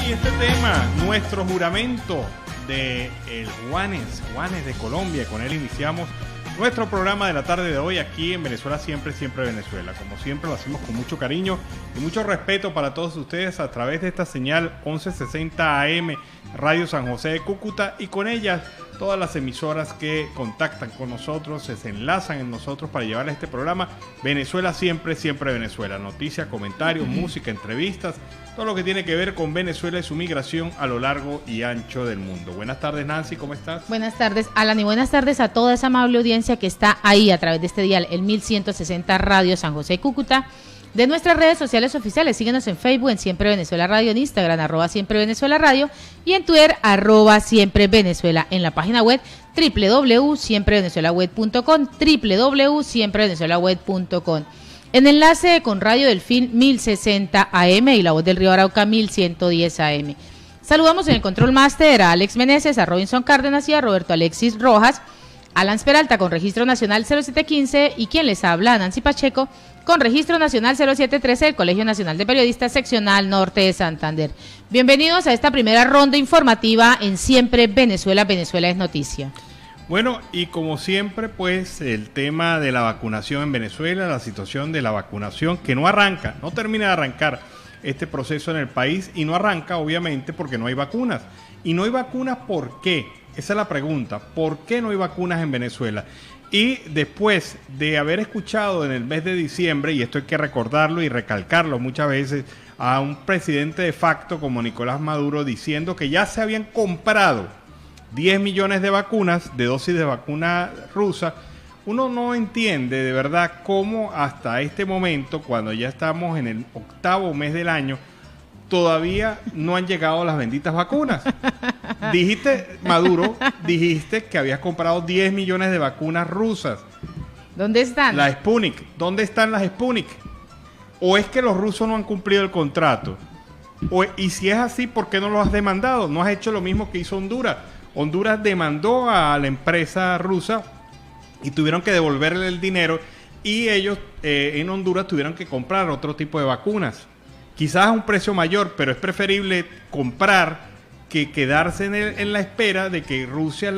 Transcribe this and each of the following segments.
y este tema, nuestro juramento de el Juanes de Colombia. Con él iniciamos nuestro programa de la tarde de hoy aquí en Venezuela Siempre, Siempre Venezuela. Como siempre lo hacemos con mucho cariño y mucho respeto para todos ustedes a través de esta señal 1160 AM Radio San José de Cúcuta, y con ellas todas las emisoras que contactan con nosotros, se enlazan en nosotros para llevarles este programa Venezuela Siempre, Siempre Venezuela. Noticias, comentarios, música, entrevistas, todo lo que tiene que ver con Venezuela y su migración a lo largo y ancho del mundo. Buenas tardes, Nancy, ¿cómo estás? Buenas tardes, Alan, y buenas tardes a toda esa amable audiencia que está ahí a través de este dial, el 1160 Radio San José de Cúcuta. De nuestras redes sociales oficiales, síguenos en Facebook en Siempre Venezuela Radio, en Instagram @Siempre Venezuela Radio y en Twitter @Siempre Venezuela. En la página web www.siemprevenezuelaweb.com, www.siemprevenezuelaweb.com. En enlace con Radio Delfín 1060 AM y La Voz del Río Arauca 1110 AM. Saludamos en el Control Master a Alex Meneses, a Robinson Cárdenas y a Roberto Alexis Rojas, Alan Peralta con registro nacional 0715 y quien les habla, Nancy Pacheco, con registro nacional 0713 del Colegio Nacional de Periodistas Seccional Norte de Santander. Bienvenidos a esta primera ronda informativa en Siempre Venezuela, Venezuela es noticia. Bueno, y como siempre, pues el tema de la vacunación en Venezuela, la situación de la vacunación que no arranca, no termina de arrancar este proceso en el país, y no arranca obviamente porque no hay vacunas. Y no hay vacunas, ¿por qué? Esa es la pregunta, ¿por qué no hay vacunas en Venezuela? Y después de haber escuchado en el mes de diciembre, y esto hay que recordarlo y recalcarlo muchas veces, a un presidente de facto como Nicolás Maduro diciendo que ya se habían comprado 10 millones de vacunas, de dosis de vacuna rusa, uno no entiende de verdad cómo hasta este momento, cuando ya estamos en el 8º mes del año, todavía no han llegado las benditas vacunas. Dijiste, Maduro, dijiste que habías comprado 10 millones de vacunas rusas. ¿Dónde están? La Sputnik. ¿Dónde están las Sputnik? ¿O es que los rusos no han cumplido el contrato? Y si es así, ¿por qué no lo has demandado? ¿No has hecho lo mismo que hizo Honduras? Honduras demandó a la empresa rusa y tuvieron que devolverle el dinero, y ellos en Honduras tuvieron que comprar otro tipo de vacunas. Quizás a un precio mayor, pero es preferible comprar que quedarse en la espera de que Rusia,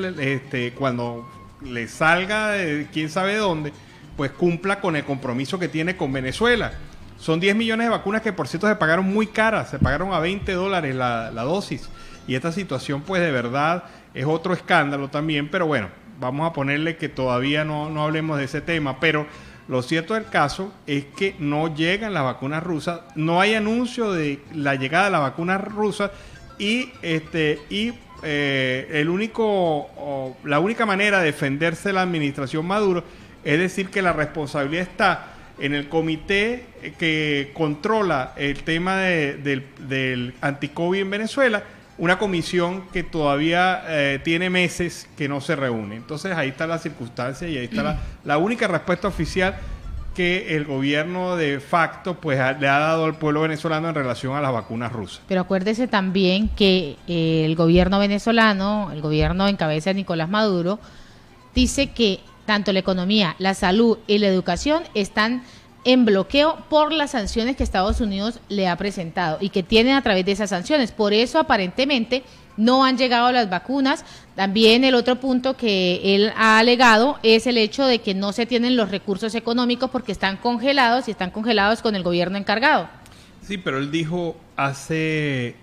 cuando le salga de quién sabe dónde, pues cumpla con el compromiso que tiene con Venezuela. Son 10 millones de vacunas que, por cierto, se pagaron muy caras, se pagaron a $20 la dosis. Y esta situación, pues de verdad, es otro escándalo también, pero bueno, vamos a ponerle que todavía no hablemos de ese tema, pero lo cierto del caso es que no llegan las vacunas rusas, no hay anuncio de la llegada de la vacuna rusa, y la única manera de defenderse la administración Maduro es decir que la responsabilidad está en el comité que controla el tema del anti-COVID en Venezuela, una comisión que todavía tiene meses que no se reúne. Entonces ahí está la circunstancia y ahí está la única respuesta oficial que el gobierno de facto pues le ha dado al pueblo venezolano en relación a las vacunas rusas. Pero acuérdese también que el gobierno venezolano, el gobierno en cabeza de Nicolás Maduro, dice que tanto la economía, la salud y la educación están en bloqueo por las sanciones que Estados Unidos le ha presentado y que tienen a través de esas sanciones. Por eso aparentemente no han llegado las vacunas. También el otro punto que él ha alegado es el hecho de que no se tienen los recursos económicos porque están congelados, y están congelados con el gobierno encargado. Sí, pero él dijo hace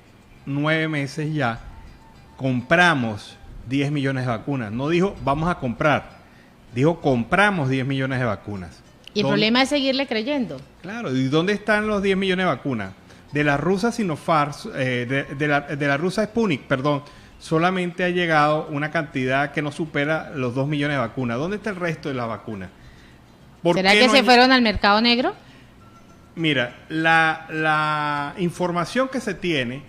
9 meses ya, compramos 10 millones de vacunas. No dijo vamos a comprar, dijo compramos 10 millones de vacunas. Y el problema es seguirle creyendo. Claro, ¿y dónde están los 10 millones de vacunas? De la rusa Sinopharm, de la rusa Sputnik, perdón, solamente ha llegado una cantidad que no supera los 2 millones de vacunas. ¿Dónde está el resto de la vacuna? ¿Será que se fueron al mercado negro? Mira, la información que se tiene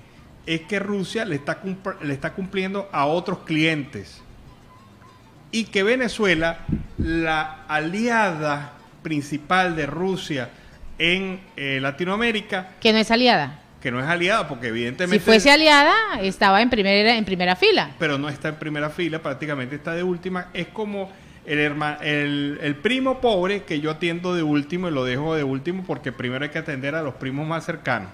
es que Rusia le está cumpliendo a otros clientes, y que Venezuela, la aliada principal de Rusia en Latinoamérica, que no es aliada, porque evidentemente, si fuese aliada estaba en primera fila, pero no está en primera fila, prácticamente está de última. Es como el primo pobre que yo atiendo de último y lo dejo de último porque primero hay que atender a los primos más cercanos.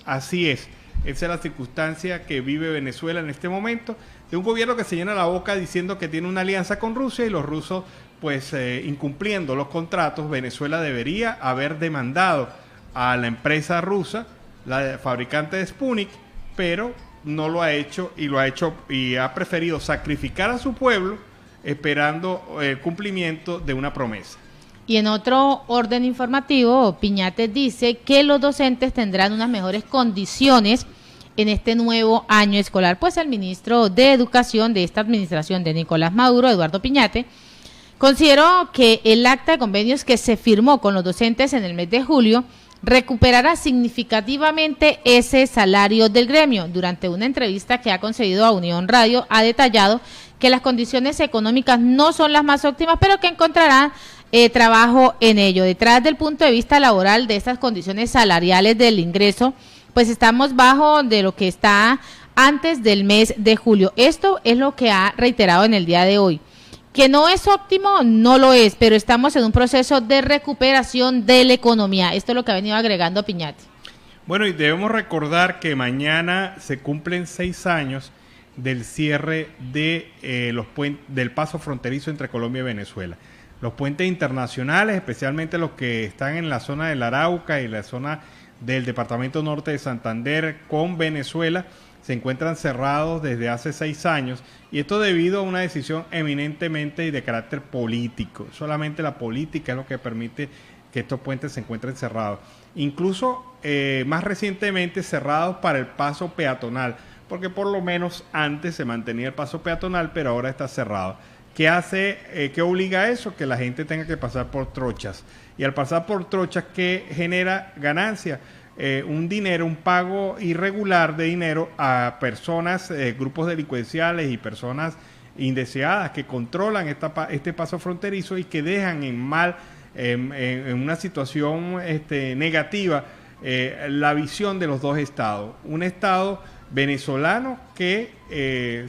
Así es. Esa es la circunstancia que vive Venezuela en este momento, de un gobierno que se llena la boca diciendo que tiene una alianza con Rusia y los rusos pues incumpliendo los contratos. Venezuela debería haber demandado a la empresa rusa, la fabricante de Sputnik, pero no lo ha hecho y ha preferido sacrificar a su pueblo esperando el cumplimiento de una promesa. Y en otro orden informativo, Piñate dice que los docentes tendrán unas mejores condiciones en este nuevo año escolar. Pues el ministro de Educación de esta administración de Nicolás Maduro, Eduardo Piñate, consideró que el acta de convenios que se firmó con los docentes en el mes de julio recuperará significativamente ese salario del gremio. Durante una entrevista que ha concedido a Unión Radio, ha detallado que las condiciones económicas no son las más óptimas, pero que encontrarán trabajo en ello. Detrás del punto de vista laboral de estas condiciones salariales del ingreso, pues estamos bajo de lo que está antes del mes de julio. Esto es lo que ha reiterado en el día de hoy. Que no es óptimo, no lo es, pero estamos en un proceso de recuperación de la economía. Esto es lo que ha venido agregando Piñate. Bueno, y debemos recordar que mañana se cumplen 6 años del cierre de del paso fronterizo entre Colombia y Venezuela. Los puentes internacionales, especialmente los que están en la zona del Arauca y la zona del departamento norte de Santander con Venezuela, se encuentran cerrados desde hace 6 años, y esto debido a una decisión eminentemente y de carácter político. Solamente la política es lo que permite que estos puentes se encuentren cerrados. Incluso más recientemente cerrados para el paso peatonal, porque por lo menos antes se mantenía el paso peatonal, pero ahora está cerrado. ¿Qué obliga a eso? Que la gente tenga que pasar por trochas. Y al pasar por trochas, ¿qué genera ganancia? Un pago irregular de dinero a personas, grupos delincuenciales y personas indeseadas que controlan este paso fronterizo y que dejan en una situación negativa la visión de los dos estados. Un estado venezolano que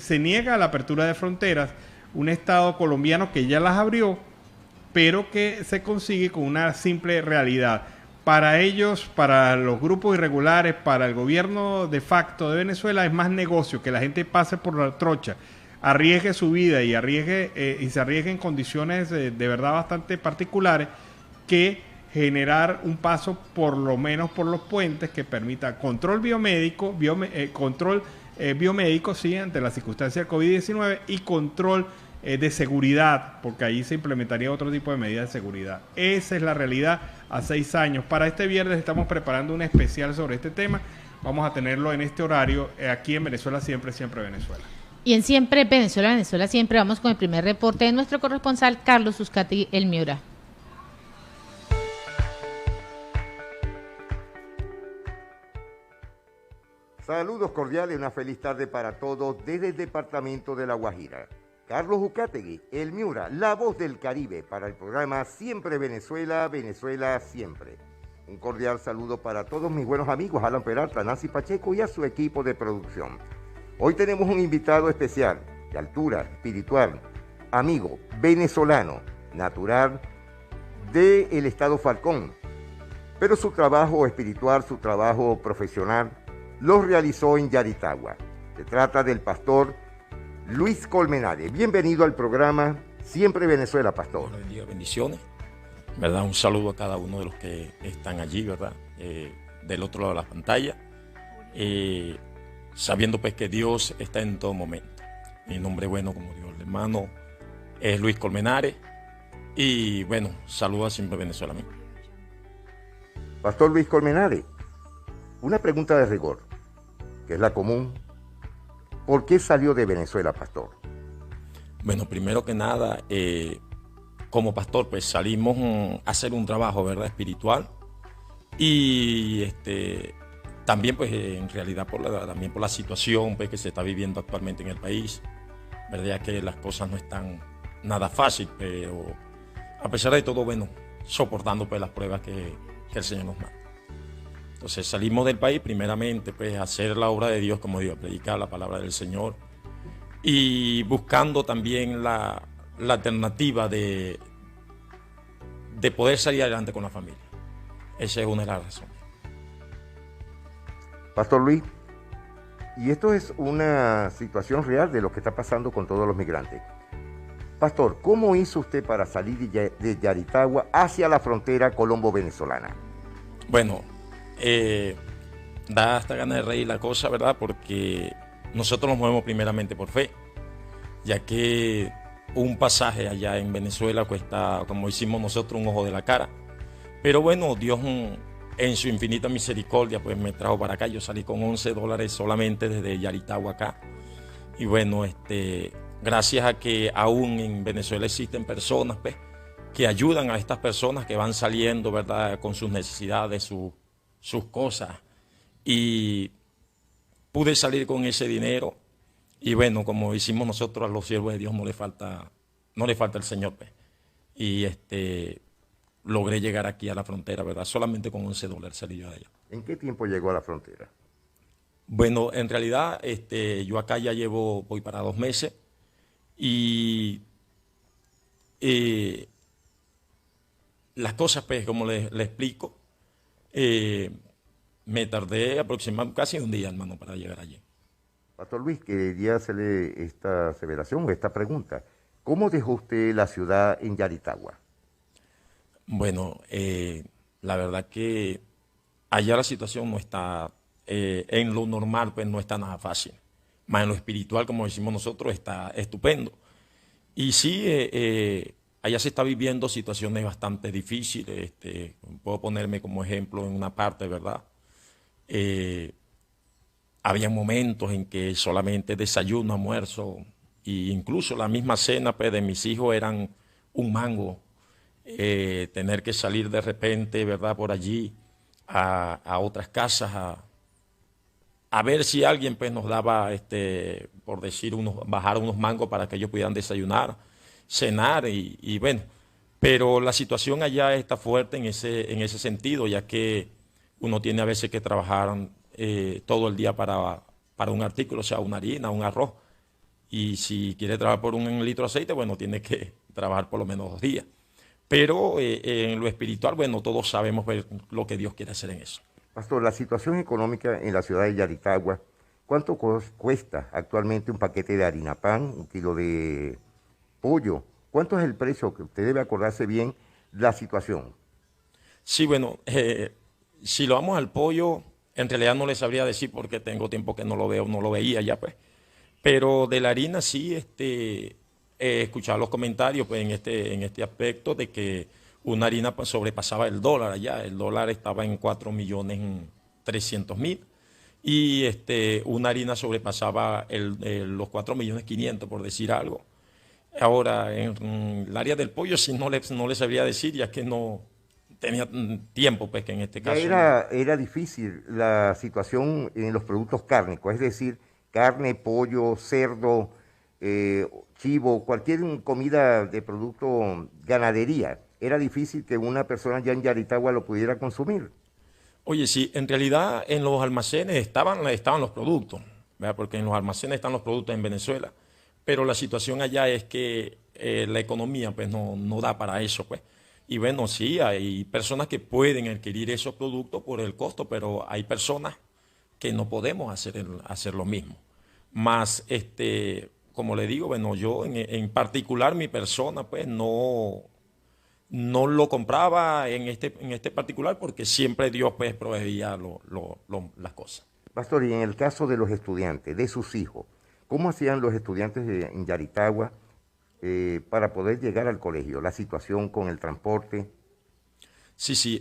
se niega a la apertura de fronteras, un estado colombiano que ya las abrió, pero que se consigue con una simple realidad. Para ellos, para los grupos irregulares, para el gobierno de facto de Venezuela, es más negocio que la gente pase por la trocha, arriesgue su vida y se arriesgue en condiciones de verdad bastante particulares, que generar un paso por lo menos por los puentes que permita control biomédico, sí, ante la circunstancia del COVID-19, y control de seguridad, porque ahí se implementaría otro tipo de medidas de seguridad. Esa es la realidad a 6 años. Para este viernes estamos preparando un especial sobre este tema. Vamos a tenerlo en este horario aquí en Venezuela Siempre, Siempre Venezuela. Y en Siempre Venezuela, Venezuela Siempre, vamos con el primer reporte de nuestro corresponsal Carlos Uzcategui, El Miura. Saludos cordiales, una feliz tarde para todos desde el departamento de La Guajira. Carlos Uzcategui, El Miura, la voz del Caribe, para el programa Siempre Venezuela, Venezuela Siempre. Un cordial saludo para todos mis buenos amigos, Alan Peralta, Nancy Pacheco y a su equipo de producción. Hoy tenemos un invitado especial, de altura, espiritual, amigo, venezolano, natural del estado Falcón, pero su trabajo espiritual, su trabajo profesional, lo realizó en Yaritagua. Se trata del pastor Luis Colmenares. Bienvenido al programa Siempre Venezuela, pastor. Buenos días, bendiciones. ¿Verdad? Un saludo a cada uno de los que están allí, ¿verdad? Del otro lado de la pantalla. Sabiendo pues que Dios está en todo momento. Mi nombre bueno, como dijo el hermano, es Luis Colmenares. Y bueno, saludo a Siempre Venezuela. Pastor Luis Colmenares, una pregunta de rigor, que es la común. ¿Por qué salió de Venezuela, pastor? Bueno, primero que nada, como pastor, pues salimos a hacer un trabajo, ¿verdad?, espiritual. Y también, pues, en realidad, también por la situación pues, que se está viviendo actualmente en el país. ¿Verdad? Que las cosas no están nada fácil, pero a pesar de todo, bueno, soportando pues las pruebas que el Señor nos manda. Entonces salimos del país primeramente pues a hacer la obra de Dios, como digo, a predicar la palabra del Señor, y buscando también la alternativa de poder salir adelante con la familia. Esa es una de las razones. Pastor Luis, Y esto es una situación real de lo que está pasando con todos los migrantes. Pastor, ¿cómo hizo usted para salir de Yaritagua hacia la frontera colombo-venezolana? Bueno, da hasta ganas de reír la cosa, ¿verdad? Porque nosotros nos movemos primeramente por fe, ya que un pasaje allá en Venezuela cuesta, como hicimos nosotros, un ojo de la cara. Pero bueno, Dios en su infinita misericordia pues me trajo para acá. Yo salí con $11 solamente desde Yaritagua acá. Y bueno, gracias a que aún en Venezuela existen personas pues, que ayudan a estas personas que van saliendo, ¿verdad? Con sus necesidades, sus cosas. Y pude salir con ese dinero. Y bueno, como hicimos nosotros a los siervos de Dios, no le falta el Señor, pues. Y logré llegar aquí a la frontera, ¿verdad? Solamente con $11 salí yo de allá. ¿En qué tiempo llegó a la frontera? Bueno, en realidad, yo acá ya voy para 2 meses. Y las cosas, pues, como le explico, me tardé aproximadamente casi un día, hermano, para llegar allí. Pastor Luis, quería hacerle esta aseveración o esta pregunta. ¿Cómo dejó usted la ciudad en Yaritagua? Bueno, la verdad que allá la situación no está, en lo normal, pues no está nada fácil. Más en lo espiritual, como decimos nosotros, está estupendo. Y sí, allá se está viviendo situaciones bastante difíciles. Puedo ponerme como ejemplo en una parte, ¿verdad? Había momentos en que solamente desayuno, almuerzo, e incluso la misma cena pues, de mis hijos eran un mango. Tener que salir de repente, ¿verdad?, por allí a otras casas a ver si alguien pues, nos daba, por decir, bajar unos mangos para que ellos pudieran desayunar, cenar y bueno. Pero la situación allá está fuerte en ese sentido, ya que uno tiene a veces que trabajar todo el día para un artículo, o sea, una harina, un arroz. Y si quiere trabajar por un litro de aceite, bueno, tiene que trabajar por lo menos 2 días. Pero en lo espiritual, bueno, todos sabemos ver lo que Dios quiere hacer en eso. Pastor, la situación económica en la ciudad de Yaritagua, ¿cuánto cuesta actualmente un paquete de harina pan, un kilo de pollo? ¿Cuánto es el precio? Que usted debe acordarse bien la situación. Sí, bueno, si lo vamos al pollo, en realidad no le sabría decir porque tengo tiempo que no lo veo, no lo veía ya, pues. Pero de la harina sí, he escuchado los comentarios pues, en este aspecto de que una harina pues, sobrepasaba el dólar allá. El dólar estaba en 4.300.000 y una harina sobrepasaba los 4.500.000, por decir algo. Ahora, en el área del pollo sí no le sabría decir, ya que no tenía tiempo, pues que en este caso... Era difícil la situación en los productos cárnicos, es decir, carne, pollo, cerdo, chivo, cualquier comida de producto ganadería. Era difícil que una persona ya en Yaritagua lo pudiera consumir. Oye, sí, en realidad en los almacenes estaban los productos, ¿verdad? Porque en los almacenes están los productos en Venezuela, pero la situación allá es que la economía pues no da para eso, pues. Y bueno, sí, hay personas que pueden adquirir esos productos por el costo, pero hay personas que no podemos hacer lo mismo. Más, como le digo, bueno, yo en particular mi persona, pues no lo compraba en este particular porque siempre Dios pues proveía las cosas. Pastor, y en el caso de los estudiantes, de sus hijos, ¿cómo hacían los estudiantes en Yaritagua para poder llegar al colegio? La situación con el transporte. Sí,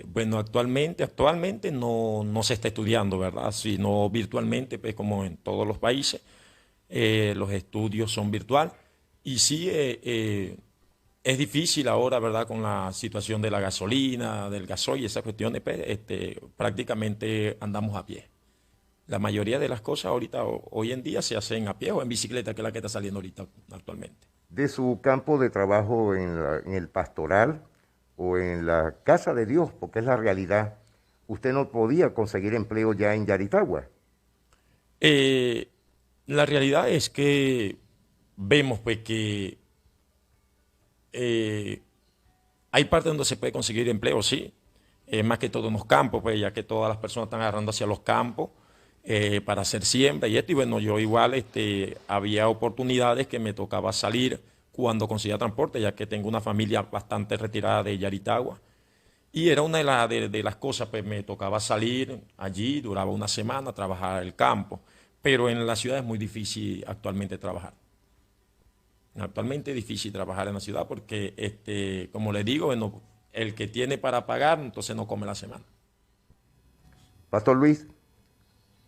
bueno, actualmente no se está estudiando, ¿verdad? Sino virtualmente, pues como en todos los países, los estudios son virtual. Y sí, es difícil ahora, ¿verdad? Con la situación de la gasolina, del gasoil y esas cuestiones, pues, prácticamente andamos a pie. La mayoría de las cosas ahorita, hoy en día, se hacen a pie o en bicicleta, que es la que está saliendo ahorita actualmente. De su campo de trabajo en el pastoral o en la casa de Dios, porque es la realidad, usted no podía conseguir empleo ya en Yaritagua. La realidad es que vemos pues que hay partes donde se puede conseguir empleo, sí, más que todo en los campos, pues ya que todas las personas están agarrando hacia los campos. para hacer siembra y esto. Y bueno, yo igual había oportunidades que me tocaba salir cuando conseguía transporte, ya que tengo una familia bastante retirada de Yaritagua. Y era una de las cosas, pues me tocaba salir allí, duraba una semana, trabajar el campo. Pero en la ciudad es muy difícil actualmente trabajar. Actualmente es difícil trabajar en la ciudad porque, como le digo, bueno, el que tiene para pagar, entonces no come la semana. Pastor Luis,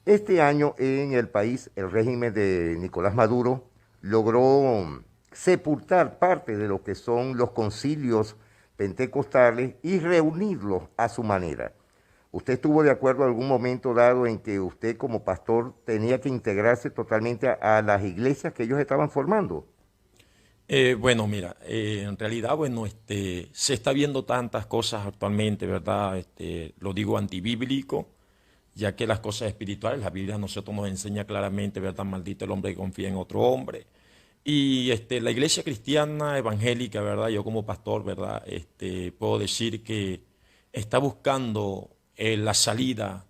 este año en el país el régimen de Nicolás Maduro logró sepultar parte de lo que son los concilios pentecostales y reunirlos a su manera. ¿Usted estuvo de acuerdo en algún momento dado en que usted como pastor tenía que integrarse totalmente a las iglesias que ellos estaban formando? Bueno, mira, en realidad, bueno, se está viendo tantas cosas actualmente, ¿verdad? Lo digo antibíblico, ya que las cosas espirituales, la Biblia a nosotros nos enseña claramente, ¿verdad? Maldito el hombre que confía en otro hombre. Y la iglesia cristiana evangélica, ¿verdad? Yo como pastor, ¿verdad? Puedo decir que está buscando la salida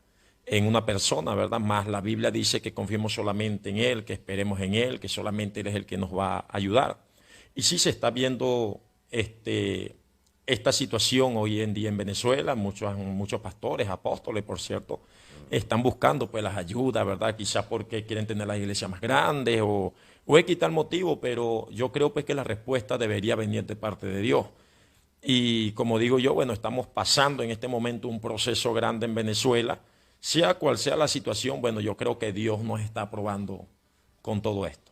en una persona, ¿verdad? Más la Biblia dice que confiemos solamente en Él, que esperemos en Él, que solamente Él es el que nos va a ayudar. Y sí se está viendo esta situación hoy en día en Venezuela. Muchos pastores, apóstoles, por cierto, están buscando pues las ayudas, ¿verdad? Quizás porque quieren tener las iglesias más grandes o X tal motivo, pero yo creo pues que la respuesta debería venir de parte de Dios. Y como digo yo, bueno, estamos pasando en este momento un proceso grande en Venezuela. Sea cual sea la situación, bueno, yo creo que Dios nos está probando con todo esto.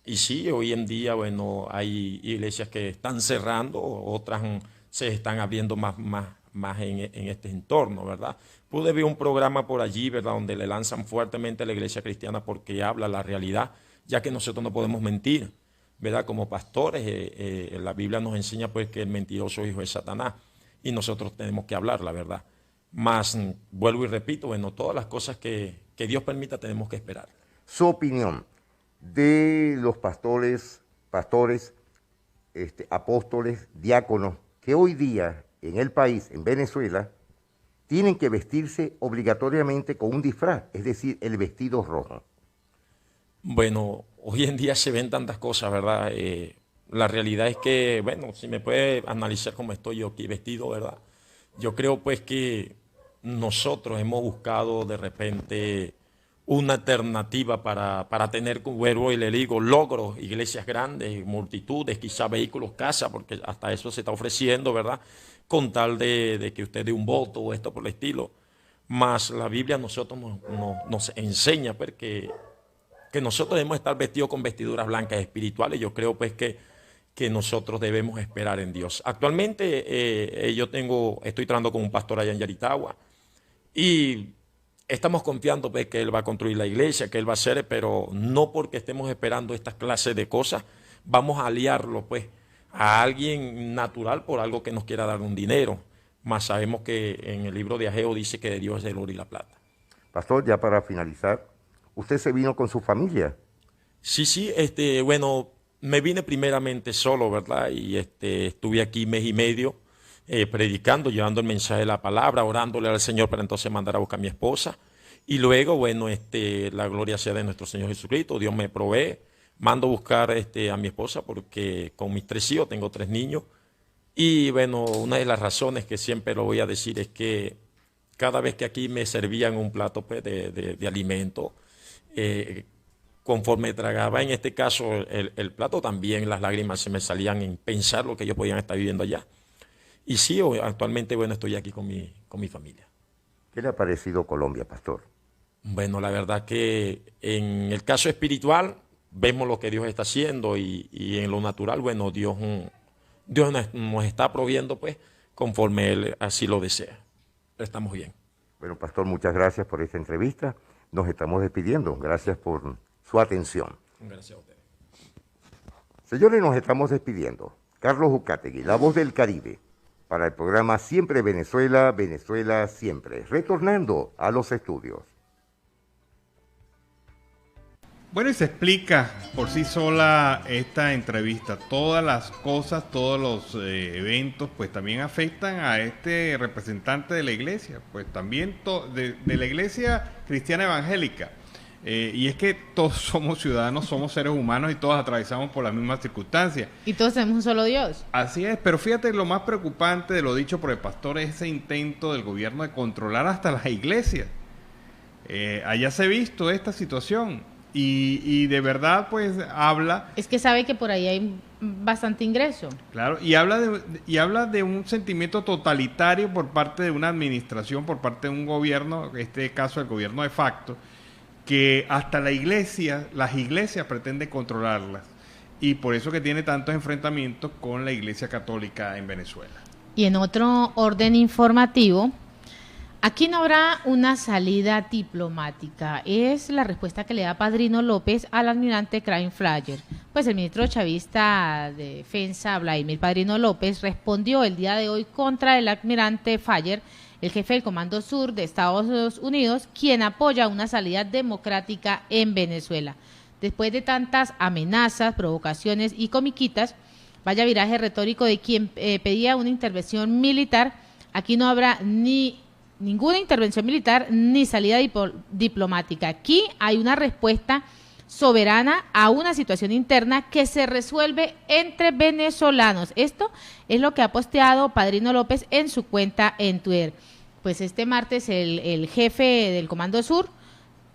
Y sí, hoy en día, bueno, hay iglesias que están cerrando, otras se están abriendo más en este entorno, ¿verdad? Pude ver un programa por allí, ¿verdad?, donde le lanzan fuertemente a la iglesia cristiana porque habla la realidad, ya que nosotros no podemos mentir, ¿verdad? Como pastores, la Biblia nos enseña pues que el mentiroso hijo es Satanás y nosotros tenemos que hablar la verdad. Más, vuelvo y repito, bueno, todas las cosas que Dios permita tenemos que esperar. Su opinión de los pastores, apóstoles, diáconos, que hoy día en el país, en Venezuela, tienen que vestirse obligatoriamente con un disfraz, es decir, el vestido rojo. Bueno, hoy en día se ven tantas cosas, ¿verdad? La realidad es que, bueno, si me puede analizar cómo estoy yo aquí vestido, ¿verdad? Yo creo pues que nosotros hemos buscado de repente una alternativa para tener, vuelvo y le digo, logros, iglesias grandes, multitudes, quizás vehículos, casas, porque hasta eso se está ofreciendo, ¿verdad? Con tal de que usted dé un voto o esto por el estilo. Más la Biblia a nosotros nos enseña pues, que nosotros debemos estar vestidos con vestiduras blancas espirituales. Yo creo pues que nosotros debemos esperar en Dios. Actualmente estoy trabajando con un pastor allá en Yaritagua y estamos confiando pues, que Él va a construir la iglesia, que Él va a hacer, pero no porque estemos esperando estas clases de cosas, vamos a aliarlo pues a alguien natural por algo que nos quiera dar un dinero. Más sabemos que en el libro de Ageo dice que de Dios es el oro y la plata. Pastor, ya para finalizar, ¿usted se vino con su familia? Sí, bueno, me vine primeramente solo, ¿verdad? Y estuve aquí mes y medio predicando, llevando el mensaje de la palabra, orándole al Señor para entonces mandar a buscar a mi esposa. Y luego, bueno, la gloria sea de nuestro Señor Jesucristo, Dios me provee. Mando a buscar a mi esposa porque con mis 3 hijos, tengo 3 niños. Y bueno, una de las razones que siempre lo voy a decir es que cada vez que aquí me servían un plato pues, de alimento, conforme tragaba en este caso el plato, también las lágrimas se me salían en pensar lo que ellos podían estar viviendo allá. Y sí, actualmente bueno, estoy aquí con mi familia. ¿Qué le ha parecido Colombia, pastor? Bueno, la verdad que en el caso espiritual vemos lo que Dios está haciendo y en lo natural, bueno, Dios nos está proviendo pues conforme Él así lo desea. Estamos bien. Bueno, pastor, muchas gracias por esta entrevista. Nos estamos despidiendo. Gracias por su atención. Gracias a ustedes. Señores, nos estamos despidiendo. Carlos Ucategui, la voz del Caribe, para el programa Siempre Venezuela, Venezuela Siempre. Retornando a los estudios. Bueno, y se explica por sí sola esta entrevista. Todas las cosas, todos los eventos, pues también afectan a este representante de la iglesia, pues también de la iglesia cristiana evangélica. Y es que todos somos ciudadanos, somos seres humanos y todos atravesamos por las mismas circunstancias. Y todos tenemos un solo Dios. Así es, pero fíjate, lo más preocupante de lo dicho por el pastor es ese intento del gobierno de controlar hasta las iglesias. Allá se ha visto esta situación. Y de verdad, pues, habla... Es que sabe que por ahí hay bastante ingreso. Claro, y habla de un sentimiento totalitario por parte de una administración, por parte de un gobierno, en este caso el gobierno de facto, que hasta las iglesias pretenden controlarlas. Y por eso que tiene tantos enfrentamientos con la Iglesia Católica en Venezuela. Y en otro orden informativo... Aquí no habrá una salida diplomática, es la respuesta que le da Padrino López al almirante Crime Flyer. Pues el ministro chavista de Defensa, Vladimir Padrino López, respondió el día de hoy contra el almirante Flyer, el jefe del Comando Sur de Estados Unidos, quien apoya una salida democrática en Venezuela. Después de tantas amenazas, provocaciones y comiquitas, vaya viraje retórico de quien pedía una intervención militar, aquí no habrá ninguna intervención militar ni salida diplomática. Aquí hay una respuesta soberana a una situación interna que se resuelve entre venezolanos. Esto es lo que ha posteado Padrino López en su cuenta en Twitter. Pues este martes el jefe del Comando Sur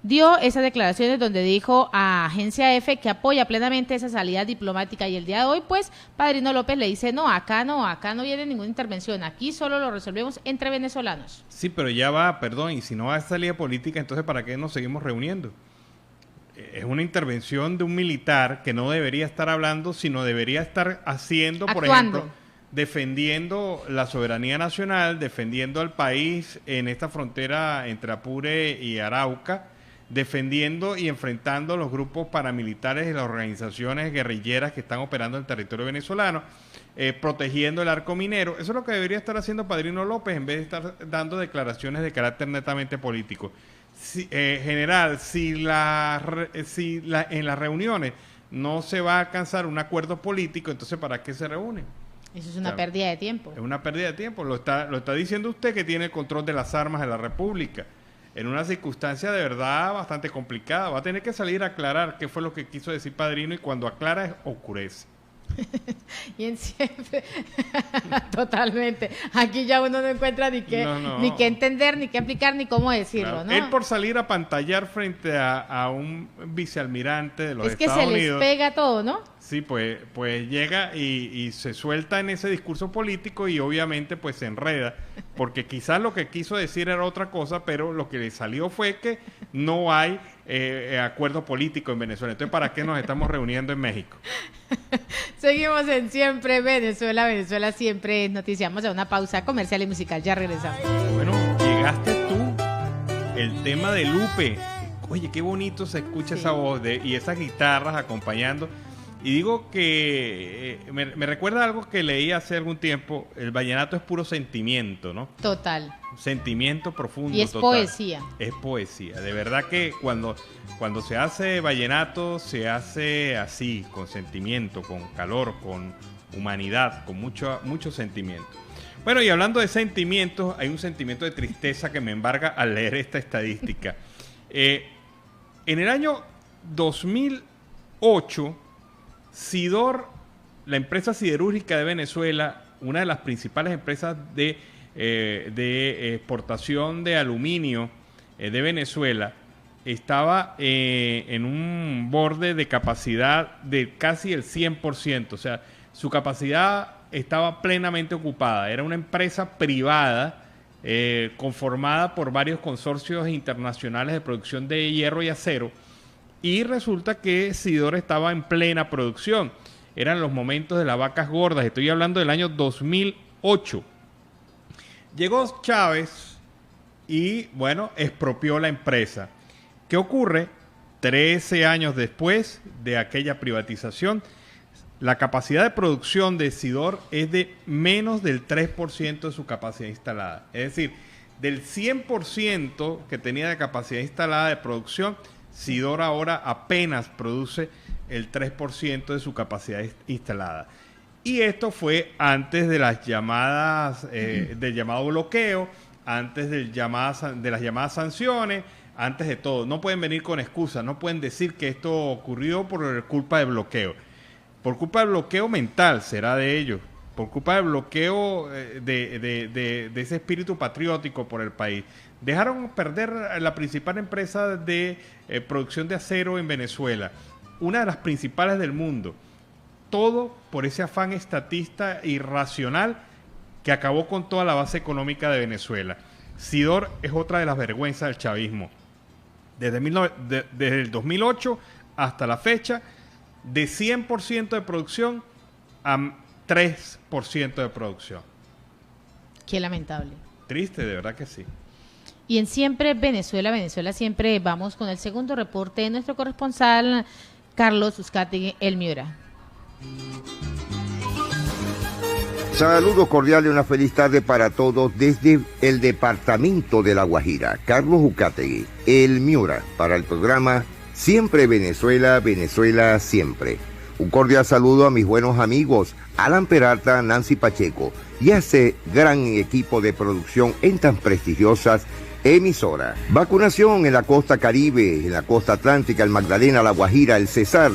dio esas declaraciones donde dijo a Agencia F que apoya plenamente esa salida diplomática, y el día de hoy pues Padrino López le dice acá no viene ninguna intervención, aquí solo lo resolvemos entre venezolanos. Sí, pero ya va, perdón, y si no va a salida política, entonces ¿para qué nos seguimos reuniendo? Es una intervención de un militar que no debería estar hablando, sino debería estar haciendo, por ejemplo, defendiendo la soberanía nacional, defendiendo al país en esta frontera entre Apure y Arauca, defendiendo y enfrentando a los grupos paramilitares y las organizaciones guerrilleras que están operando en el territorio venezolano, protegiendo el arco minero. Eso es lo que debería estar haciendo Padrino López en vez de estar dando declaraciones de carácter netamente político. General, si en las reuniones no se va a alcanzar un acuerdo político, entonces ¿para qué se reúnen? Eso es una pérdida de tiempo. Es una pérdida de tiempo. Lo está diciendo usted, que tiene el control de las armas de la República, en una circunstancia de verdad bastante complicada. Va a tener que salir a aclarar qué fue lo que quiso decir Padrino, y cuando aclara oscurece. Y en siempre, totalmente. Aquí ya uno no encuentra ni qué entender, ni qué aplicar, ni cómo decirlo. Claro. ¿No? Él, por salir a pantallar frente a un vicealmirante de los Estados Unidos. Es que se les pega todo, ¿no? Sí, pues llega y se suelta en ese discurso político, y obviamente pues se enreda, porque quizás lo que quiso decir era otra cosa, pero lo que le salió fue que no hay acuerdo político en Venezuela. Entonces, ¿para qué nos estamos reuniendo en México? Seguimos en Siempre Venezuela. Venezuela siempre es noticia. Vamos a una pausa comercial y musical. Ya regresamos. Bueno, llegaste tú. El tema de Lupe. Oye, qué bonito se escucha esa voz y esas guitarras acompañando. Y digo que me recuerda algo que leí hace algún tiempo. El vallenato es puro sentimiento, ¿no? Total. Sentimiento profundo. Y es total. poesía. Es poesía. De verdad que cuando se hace vallenato, se hace así, con sentimiento, con calor, con humanidad, con mucho sentimiento. Bueno, y hablando de sentimientos, hay un sentimiento de tristeza que me embarga al leer esta estadística. En el año 2008, Sidor, la empresa siderúrgica de Venezuela, una de las principales empresas de exportación de aluminio de Venezuela, estaba en un borde de capacidad de casi el 100%. O sea, su capacidad estaba plenamente ocupada. Era una empresa privada conformada por varios consorcios internacionales de producción de hierro y acero. Y resulta que Sidor estaba en plena producción. Eran los momentos de las vacas gordas. Estoy hablando del año 2008. Llegó Chávez y, bueno, expropió la empresa. ¿Qué ocurre? 13 años después de aquella privatización, la capacidad de producción de Sidor es de menos del 3% de su capacidad instalada. Es decir, del 100% que tenía de capacidad instalada de producción, Sidor ahora apenas produce el 3% de su capacidad instalada. Y esto fue antes de las llamadas, del llamado bloqueo, antes de las llamadas sanciones, antes de todo. No pueden venir con excusas, no pueden decir que esto ocurrió por culpa de bloqueo. Por culpa de bloqueo mental será de ellos, por culpa del bloqueo de ese espíritu patriótico por el país. Dejaron perder la principal empresa de producción de acero en Venezuela, una de las principales del mundo. Todo por ese afán estatista irracional que acabó con toda la base económica de Venezuela. Sidor es otra de las vergüenzas del chavismo. Desde el 2008 hasta la fecha, de 100% de producción a 3% de producción. Qué lamentable. Triste, de verdad que sí. Y en Siempre Venezuela, siempre vamos con el segundo reporte de nuestro corresponsal Carlos Uzcategui, El Miura. Saludos cordiales, una feliz tarde para todos desde el departamento de La Guajira. Carlos Uzcategui, El Miura, para el programa Siempre Venezuela, Venezuela siempre. Un cordial saludo a mis buenos amigos Alan Peralta, Nancy Pacheco y a ese gran equipo de producción en tan prestigiosas emisoras. Vacunación en la costa Caribe, en la costa Atlántica, el Magdalena, La Guajira, el Cesar.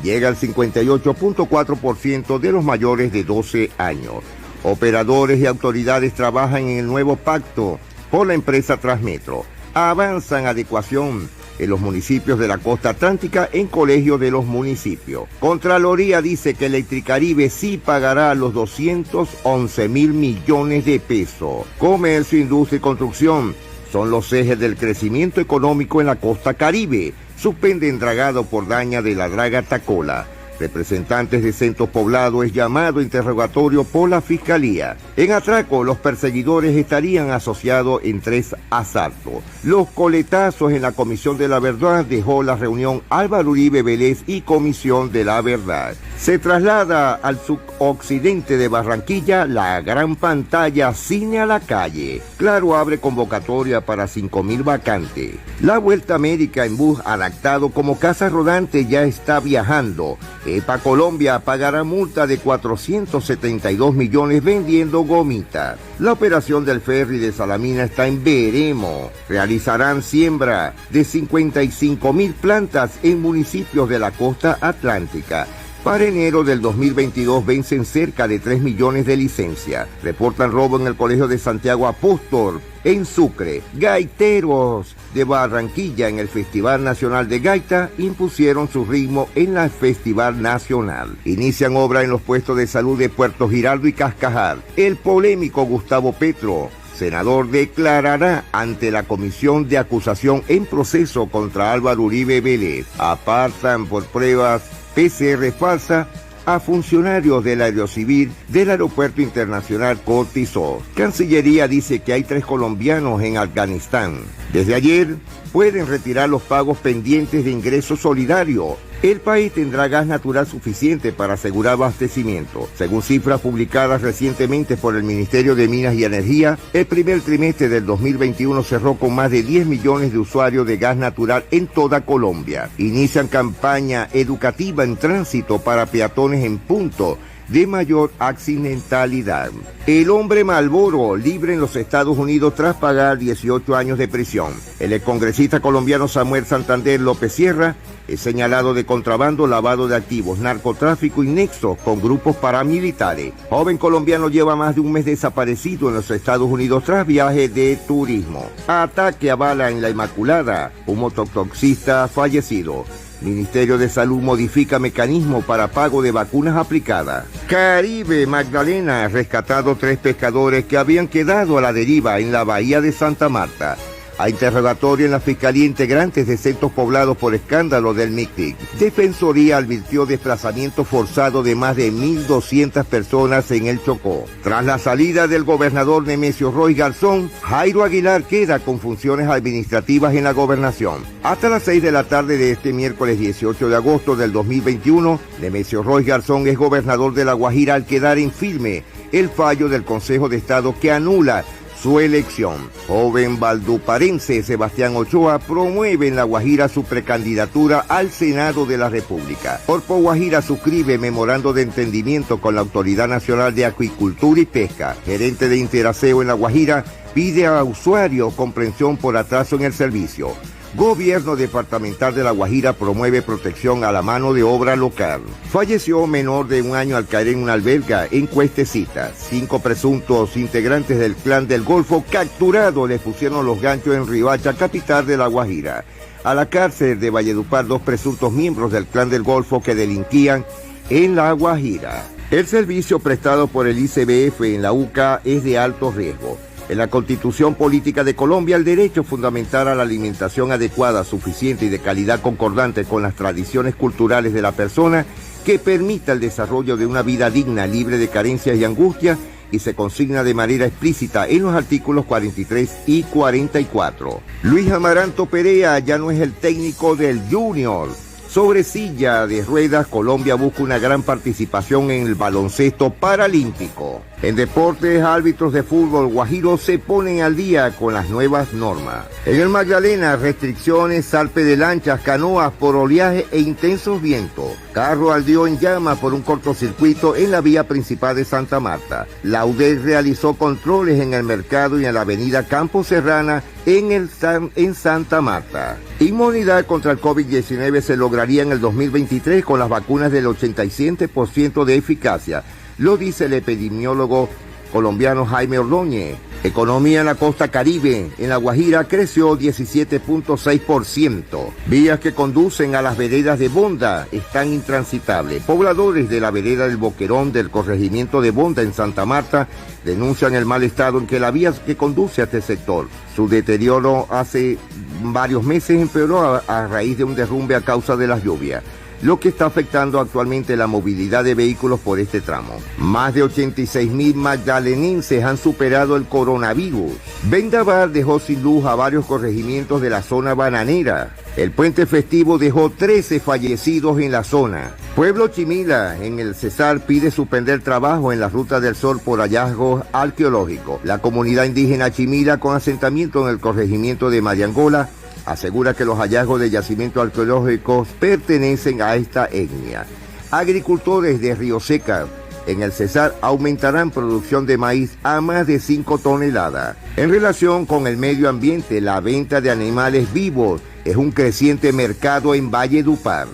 Llega al 58.4% de los mayores de 12 años. Operadores y autoridades trabajan en el nuevo pacto por la empresa Transmetro. Avanzan adecuación en los municipios de la costa atlántica en colegios de los municipios. Contraloría dice que Electricaribe sí pagará los 211.000 millones de pesos. Comercio, industria y construcción son los ejes del crecimiento económico en la costa Caribe. Suspenden dragado por daña de la draga Tacola. Representantes de centros poblados es llamado a interrogatorio por la Fiscalía. En atraco, los perseguidores estarían asociados en 3 asaltos. Los coletazos en la Comisión de la Verdad dejó la reunión Álvaro Uribe Vélez y Comisión de la Verdad. Se traslada al suroccidente de Barranquilla la gran pantalla Cine a la Calle. Claro abre convocatoria para 5.000 vacantes. La Vuelta América en bus adaptado como casa rodante ya está viajando. EPA Colombia pagará multa de 472 millones vendiendo gomita. La operación del ferry de Salamina está en veremos. Realizarán siembra de 55.000 plantas en municipios de la costa atlántica. Para enero del 2022 vencen cerca de 3 millones de licencias. Reportan robo en el Colegio de Santiago Apóstol, en Sucre. Gaiteros de Barranquilla en el Festival Nacional de Gaita impusieron su ritmo en el Festival Nacional. Inician obra en los puestos de salud de Puerto Giraldo y Cascajar. El polémico Gustavo Petro, senador, declarará ante la comisión de acusación en proceso contra Álvaro Uribe Vélez. Apartan por pruebas PCR falsa a funcionarios del Aerocivil del Aeropuerto Internacional Cortizó. Cancillería dice que hay 3 colombianos en Afganistán. Desde ayer pueden retirar los pagos pendientes de ingreso solidario. El país tendrá gas natural suficiente para asegurar abastecimiento. Según cifras publicadas recientemente por el Ministerio de Minas y Energía, el primer trimestre del 2021 cerró con más de 10 millones de usuarios de gas natural en toda Colombia. Inician campaña educativa en tránsito para peatones en punto de mayor accidentalidad. El hombre Malboro libre en los Estados Unidos tras pagar 18 años de prisión. El excongresista colombiano Samuel Santander López Sierra es señalado de contrabando, lavado de activos, narcotráfico y nexos con grupos paramilitares. Joven colombiano lleva más de un mes desaparecido en los Estados Unidos tras viaje de turismo. Ataque a bala en La Inmaculada, un mototaxista fallecido. Ministerio de Salud modifica mecanismo para pago de vacunas aplicadas. Caribe Magdalena, rescatado 3 pescadores que habían quedado a la deriva en la bahía de Santa Marta. A interrogatorio en la Fiscalía, integrantes de centros poblados por escándalo del MICTIC. Defensoría advirtió desplazamiento forzado de más de 1.200 personas en el Chocó. Tras la salida del gobernador Nemesio Roy Garzón, Jairo Aguilar queda con funciones administrativas en la gobernación. Hasta las 6 de la tarde de este miércoles 18 de agosto del 2021, Nemesio Roy Garzón es gobernador de La Guajira al quedar en firme el fallo del Consejo de Estado que anula su elección. Joven valduparense Sebastián Ochoa promueve en La Guajira su precandidatura al Senado de la República. Corpo Guajira suscribe memorando de entendimiento con la Autoridad Nacional de Acuicultura y Pesca. Gerente de Interaseo en La Guajira pide a usuarios comprensión por atraso en el servicio. Gobierno departamental de La Guajira promueve protección a la mano de obra local. Falleció menor de 1 año al caer en una alberca en Cuestecita. 5 presuntos integrantes del Clan del Golfo capturados le pusieron los ganchos en Riohacha, capital de La Guajira. A la cárcel de Valledupar 2 presuntos miembros del Clan del Golfo que delinquían en La Guajira. El servicio prestado por el ICBF en la UCA es de alto riesgo. En la Constitución Política de Colombia, el derecho fundamental a la alimentación adecuada, suficiente y de calidad concordante con las tradiciones culturales de la persona que permita el desarrollo de una vida digna, libre de carencias y angustias, y se consigna de manera explícita en los artículos 43 y 44. Luis Amaranto Perea ya no es el técnico del Junior. Sobre silla de ruedas, Colombia busca una gran participación en el baloncesto paralímpico. En deportes, árbitros de fútbol guajiro se ponen al día con las nuevas normas. En el Magdalena, restricciones, zarpe de lanchas, canoas por oleaje e intensos vientos. Carro ardió en llamas por un cortocircuito en la vía principal de Santa Marta. La UDEL realizó controles en el mercado y en la avenida Campo Serrana en Santa Marta. Inmunidad contra el COVID-19 se lograría en el 2023 con las vacunas del 87% de eficacia, lo dice el epidemiólogo colombiano Jaime Ordóñez. Economía en la costa Caribe, en La Guajira, creció 17.6%. Vías que conducen a las veredas de Bonda están intransitables. Pobladores de la vereda del Boquerón del corregimiento de Bonda en Santa Marta denuncian el mal estado en que la vía que conduce a este sector. Su deterioro hace varios meses empeoró a raíz de un derrumbe a causa de las lluvias, lo que está afectando actualmente la movilidad de vehículos por este tramo. Más de 86.000 magdalenenses han superado el coronavirus. Vendaval dejó sin luz a varios corregimientos de la zona bananera. El puente festivo dejó 13 fallecidos en la zona. Pueblo Chimila, en el Cesar, pide suspender trabajo en la Ruta del Sol por hallazgos arqueológicos. La comunidad indígena Chimila, con asentamiento en el corregimiento de Mariangola, asegura que los hallazgos de yacimientos arqueológicos pertenecen a esta etnia. Agricultores de Río Seca, en el Cesar, aumentarán producción de maíz a más de 5 toneladas. En relación con el medio ambiente, la venta de animales vivos es un creciente mercado en Valledupar.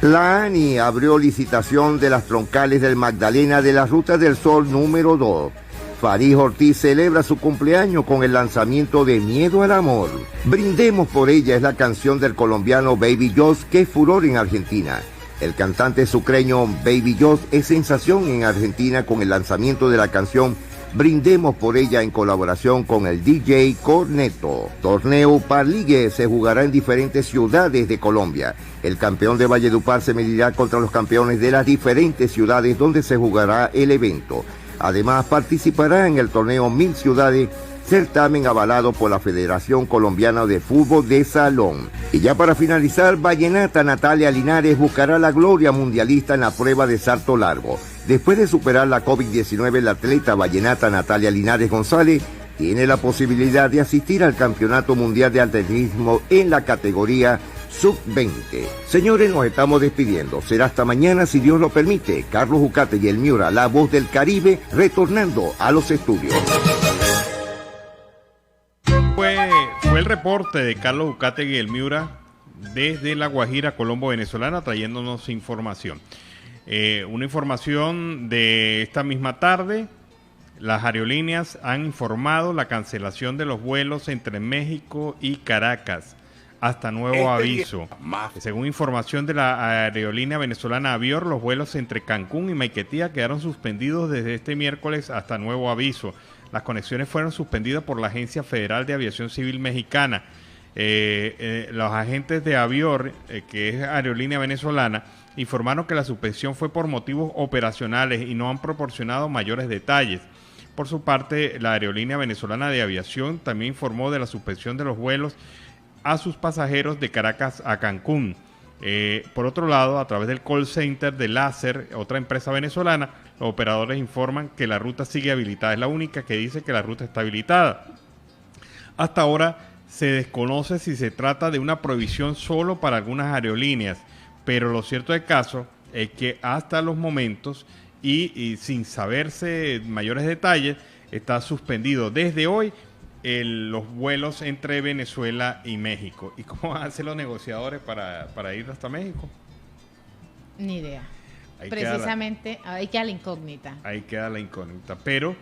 La ANI abrió licitación de las troncales del Magdalena de la Ruta del Sol número 2. Farid Ortiz celebra su cumpleaños con el lanzamiento de Miedo al Amor. Brindemos por ella es la canción del colombiano Baby Joss, que es furor en Argentina. El cantante sucreño Baby Joss es sensación en Argentina con el lanzamiento de la canción Brindemos por ella en colaboración con el DJ Corneto. Torneo Parligue se jugará en diferentes ciudades de Colombia. El campeón de Valledupar se medirá contra los campeones de las diferentes ciudades donde se jugará el evento. Además, participará en el torneo 1000 Ciudades, certamen avalado por la Federación Colombiana de Fútbol de Salón. Y ya para finalizar, vallenata Natalia Linares buscará la gloria mundialista en la prueba de salto largo. Después de superar la COVID-19, la atleta vallenata Natalia Linares González tiene la posibilidad de asistir al Campeonato Mundial de Atletismo en la categoría Sub-20. Señores, nos estamos despidiendo. Será hasta mañana, si Dios lo permite. Carlos Ucate y el Miura, la voz del Caribe, retornando a los estudios. Fue el reporte de Carlos Ucate y el Miura desde La Guajira, Colombo, venezolana, trayéndonos información. Una información de esta misma tarde. Las aerolíneas han informado la cancelación de los vuelos entre México y Caracas hasta nuevo aviso. Según información de la aerolínea venezolana Avior, los vuelos entre Cancún y Maiquetía quedaron suspendidos desde este miércoles hasta nuevo aviso. Las conexiones fueron suspendidas por la Agencia Federal de Aviación Civil Mexicana. Los agentes de Avior, que es aerolínea venezolana, informaron que la suspensión fue por motivos operacionales y no han proporcionado mayores detalles. Por su parte, la aerolínea venezolana de aviación también informó de la suspensión de los vuelos a sus pasajeros de Caracas a Cancún. Por otro lado, a través del call center de Láser, otra empresa venezolana, los operadores informan que la ruta sigue habilitada. Es la única que dice que la ruta está habilitada. Hasta ahora se desconoce si se trata de una prohibición solo para algunas aerolíneas, pero lo cierto del caso es que hasta los momentos y sin saberse mayores detalles, está suspendido desde hoy los vuelos entre Venezuela y México. ¿Y cómo van a hacer los negociadores para ir hasta México? Ni idea. Ahí Precisamente, ahí queda la incógnita. Ahí queda la incógnita. Pero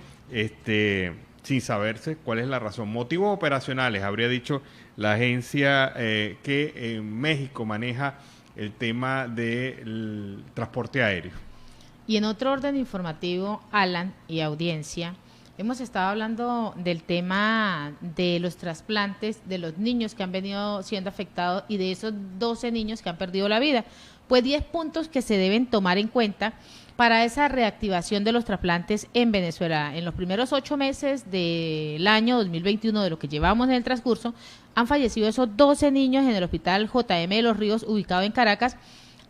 sin saberse cuál es la razón. Motivos operacionales, habría dicho la agencia que en México maneja el tema del transporte aéreo. Y en otro orden informativo, Alan y audiencia, hemos estado hablando del tema de los trasplantes de los niños que han venido siendo afectados y de esos 12 niños que han perdido la vida. Pues 10 puntos que se deben tomar en cuenta para esa reactivación de los trasplantes en Venezuela. En los primeros 8 meses del año 2021, de lo que llevamos en el transcurso, han fallecido esos 12 niños en el Hospital JM de los Ríos, ubicado en Caracas,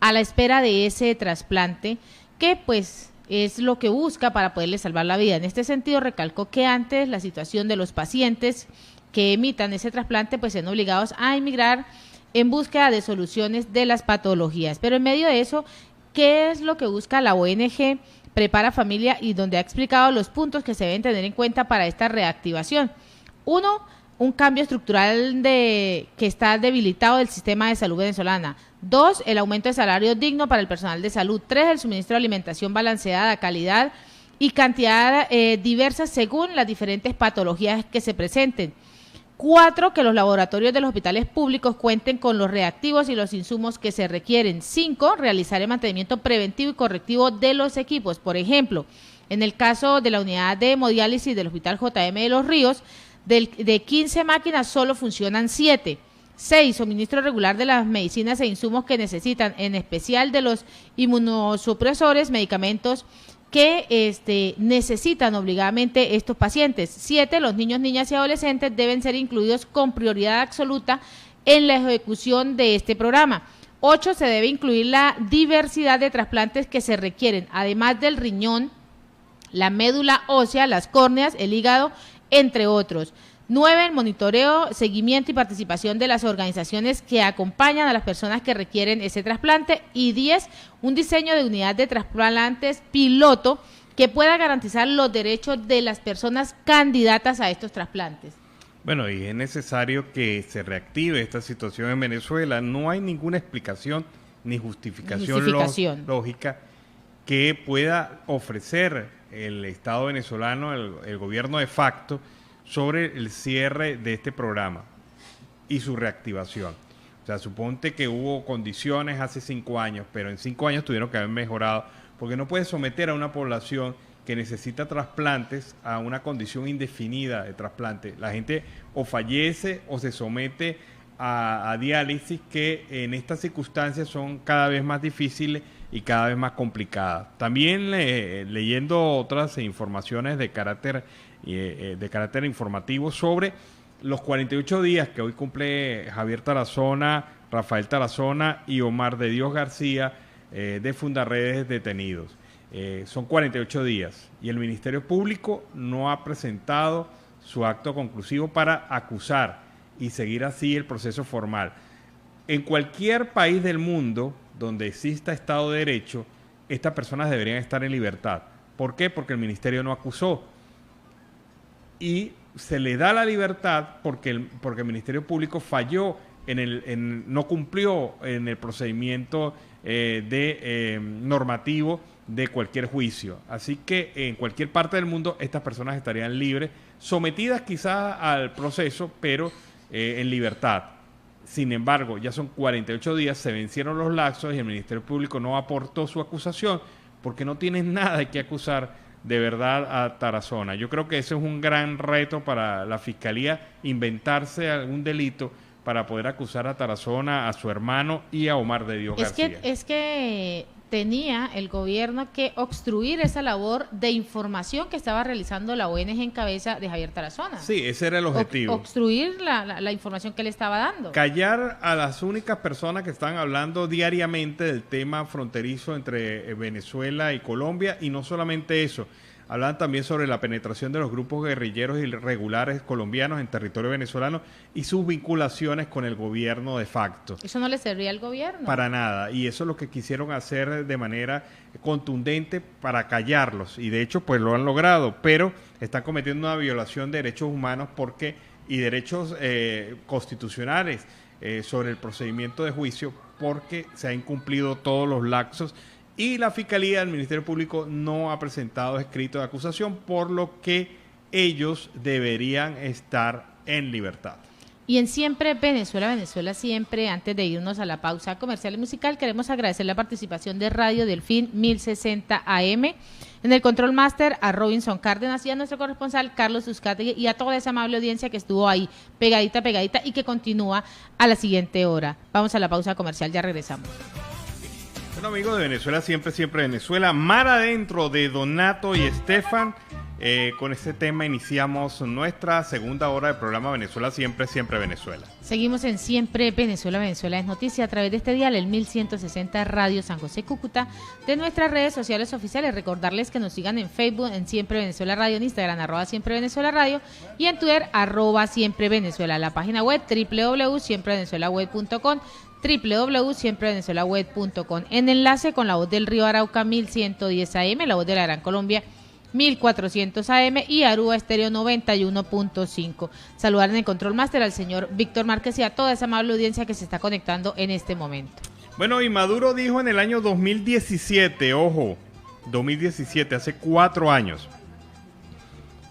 a la espera de ese trasplante, que pues es lo que busca para poderle salvar la vida. En este sentido, recalcó que antes la situación de los pacientes que emitan ese trasplante pues son obligados a emigrar en búsqueda de soluciones de las patologías. Pero en medio de eso, ¿qué es lo que busca la ONG Prepara Familia y donde ha explicado los puntos que se deben tener en cuenta para esta reactivación? 1, un cambio estructural que está debilitado del sistema de salud venezolana. 2, el aumento de salario digno para el personal de salud. 3, el suministro de alimentación balanceada, calidad y cantidad diversas según las diferentes patologías que se presenten. 4, que los laboratorios de los hospitales públicos cuenten con los reactivos y los insumos que se requieren. 5, realizar el mantenimiento preventivo y correctivo de los equipos. Por ejemplo, en el caso de la unidad de hemodiálisis del Hospital JM de los Ríos, de 15 máquinas solo funcionan 7. 6, suministro regular de las medicinas e insumos que necesitan, en especial de los inmunosupresores, medicamentos que necesitan obligadamente estos pacientes. 7, los niños, niñas y adolescentes deben ser incluidos con prioridad absoluta en la ejecución de este programa. 8, se debe incluir la diversidad de trasplantes que se requieren, además del riñón, la médula ósea, las córneas, el hígado, entre otros. 9, el monitoreo, seguimiento y participación de las organizaciones que acompañan a las personas que requieren ese trasplante. Y 10, un diseño de unidad de trasplantes piloto que pueda garantizar los derechos de las personas candidatas a estos trasplantes. Bueno, y es necesario que se reactive esta situación en Venezuela. No hay ninguna explicación ni justificación. Lógica que pueda ofrecer el Estado venezolano, el gobierno de facto, sobre el cierre de este programa y su reactivación. O sea, suponte que hubo condiciones hace 5 años, pero en 5 años tuvieron que haber mejorado, porque no puedes someter a una población que necesita trasplantes a una condición indefinida de trasplante. La gente o fallece o se somete a diálisis, que en estas circunstancias son cada vez más difíciles y cada vez más complicadas. También leyendo otras informaciones de carácter informativo sobre los 48 días que hoy cumple Javier Tarazona, Rafael Tarazona y Omar de Dios García de Fundarredes detenidos. Son 48 días y el Ministerio Público no ha presentado su acto conclusivo para acusar y seguir así el proceso formal. En cualquier país del mundo donde exista Estado de Derecho, estas personas deberían estar en libertad. ¿Por qué? Porque el Ministerio no acusó. Y se le da la libertad porque el Ministerio Público falló no cumplió en el procedimiento normativo de cualquier juicio. Así que en cualquier parte del mundo estas personas estarían libres, sometidas quizás al proceso, pero en libertad. Sin embargo, ya son 48 días, se vencieron los lapsos y el Ministerio Público no aportó su acusación porque no tienen nada que acusar de verdad a Tarazona. Yo creo que ese es un gran reto para la Fiscalía, inventarse algún delito para poder acusar a Tarazona, a su hermano y a Omar de Dios García. Es que tenía el gobierno que obstruir esa labor de información que estaba realizando la ONG en cabeza de Javier Tarazona. Sí, ese era el objetivo. Obstruir la información que le estaba dando. Callar a las únicas personas que están hablando diariamente del tema fronterizo entre Venezuela y Colombia, y no solamente eso. Hablan también sobre la penetración de los grupos guerrilleros irregulares colombianos en territorio venezolano y sus vinculaciones con el gobierno de facto. Eso no le servía al gobierno. Para nada, y eso es lo que quisieron hacer de manera contundente para callarlos, y de hecho pues lo han logrado, pero están cometiendo una violación de derechos humanos y derechos constitucionales sobre el procedimiento de juicio, porque se han incumplido todos los lapsos. Y la Fiscalía del Ministerio Público no ha presentado escrito de acusación, por lo que ellos deberían estar en libertad. Y en Siempre Venezuela, Venezuela Siempre, antes de irnos a la pausa comercial y musical, queremos agradecer la participación de Radio Delfín 1060 AM, en el Control Master a Robinson Cárdenas y a nuestro corresponsal Carlos Uzcategui y a toda esa amable audiencia que estuvo ahí pegadita y que continúa a la siguiente hora. Vamos a la pausa comercial, ya regresamos. Bueno, amigos de Venezuela Siempre, Siempre Venezuela, mar adentro de Donato y Estefan. Con este tema iniciamos nuestra segunda hora del programa Venezuela Siempre, Siempre Venezuela. Seguimos en Siempre Venezuela, Venezuela es noticia a través de este dial, el 1160 Radio San José Cúcuta, de nuestras redes sociales oficiales. Recordarles que nos sigan en Facebook, en Siempre Venezuela Radio, en Instagram, @Siempre Venezuela Radio, y en Twitter, @Siempre Venezuela. La página web, www.siemprevenezuelaweb.com, www.siemprevenezuelaweb.com. En enlace con la voz del Río Arauca 1110 AM, la voz de la Gran Colombia 1400 AM y Aruba Estéreo 91.5. Saludar en el Control Master al señor Víctor Márquez y a toda esa amable audiencia que se está conectando en este momento. Bueno, y Maduro dijo en el año 2017, ojo, 2017, hace 4 años,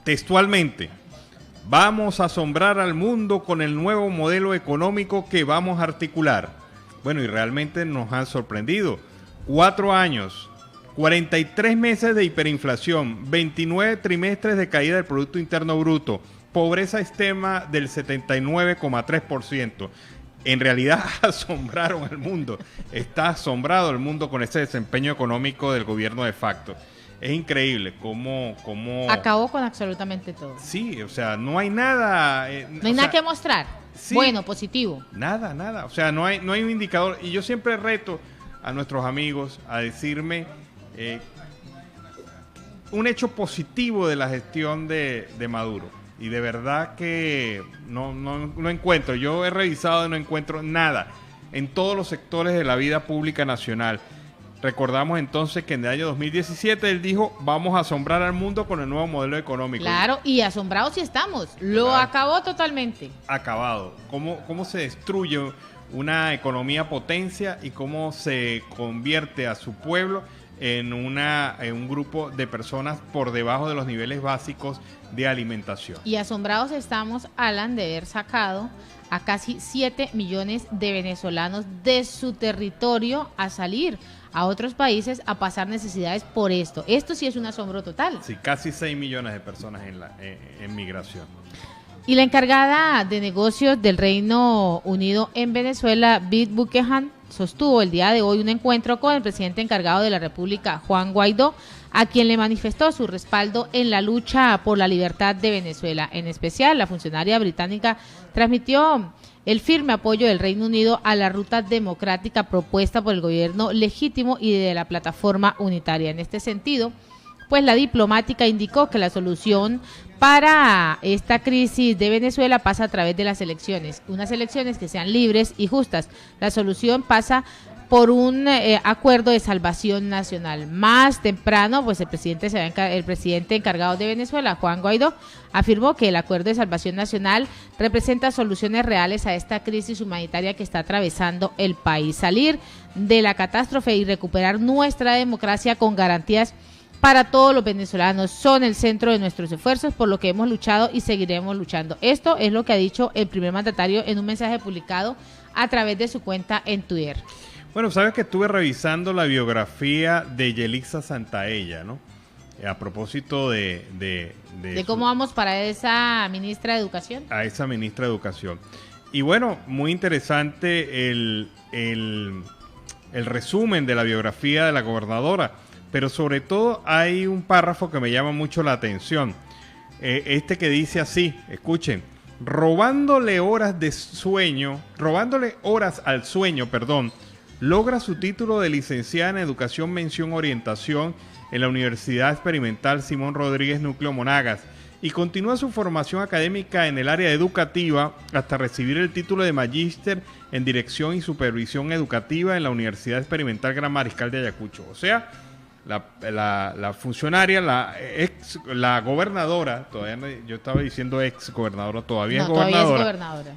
textualmente: vamos a asombrar al mundo con el nuevo modelo económico que vamos a articular. Bueno, y realmente nos han sorprendido. 4 años, 43 meses de hiperinflación, 29 trimestres de caída del Producto Interno Bruto, pobreza extrema del 79,3%. En realidad asombraron al mundo. Está asombrado el mundo con ese desempeño económico del gobierno de facto. Es increíble cómo acabó con absolutamente todo. Sí, o sea, no hay nada. No hay nada que mostrar. Sí, bueno, positivo. Nada. O sea, no hay un indicador. Y yo siempre reto a nuestros amigos a decirme un hecho positivo de la gestión de Maduro. Y de verdad que no encuentro. Yo he revisado y no encuentro nada en todos los sectores de la vida pública nacional. Recordamos entonces que en el año 2017 él dijo: vamos a asombrar al mundo con el nuevo modelo económico. Claro, y asombrados sí estamos. Lo acabó totalmente. Acabado. ¿Cómo se destruye una economía potencia y cómo se convierte a su pueblo en un grupo de personas por debajo de los niveles básicos de alimentación? Y asombrados estamos, Alan, de haber sacado a casi 7 millones de venezolanos de su territorio a salir a otros países a pasar necesidades por esto. Esto sí es un asombro total. Sí, casi 6 millones de personas en migración. Y la encargada de negocios del Reino Unido en Venezuela, Beth Buckingham, sostuvo el día de hoy un encuentro con el presidente encargado de la República, Juan Guaidó, a quien le manifestó su respaldo en la lucha por la libertad de Venezuela. En especial, la funcionaria británica transmitió el firme apoyo del Reino Unido a la ruta democrática propuesta por el gobierno legítimo y de la plataforma unitaria. En este sentido, pues la diplomática indicó que la solución para esta crisis de Venezuela pasa a través de las elecciones, unas elecciones que sean libres y justas. La solución pasa por un acuerdo de salvación nacional. Más temprano, pues el presidente encargado de Venezuela, Juan Guaidó, afirmó que el acuerdo de salvación nacional representa soluciones reales a esta crisis humanitaria que está atravesando el país. Salir de la catástrofe y recuperar nuestra democracia con garantías para todos los venezolanos son el centro de nuestros esfuerzos, por lo que hemos luchado y seguiremos luchando. Esto es lo que ha dicho el primer mandatario en un mensaje publicado a través de su cuenta en Twitter. Bueno, sabes que estuve revisando la biografía de Yelixa Santaella, ¿no? A propósito de cómo vamos para esa ministra de Educación. A esa ministra de Educación. Y bueno, muy interesante el resumen de la biografía de la gobernadora, pero sobre todo hay un párrafo que me llama mucho la atención, que dice así, escuchen: robándole horas al sueño, logra su título de licenciada en Educación Mención Orientación en la Universidad Experimental Simón Rodríguez Núcleo Monagas y continúa su formación académica en el área educativa hasta recibir el título de Magíster en Dirección y Supervisión Educativa en la Universidad Experimental Gran Mariscal de Ayacucho. O sea, la funcionaria, la gobernadora, yo estaba diciendo ex gobernadora, todavía es gobernadora.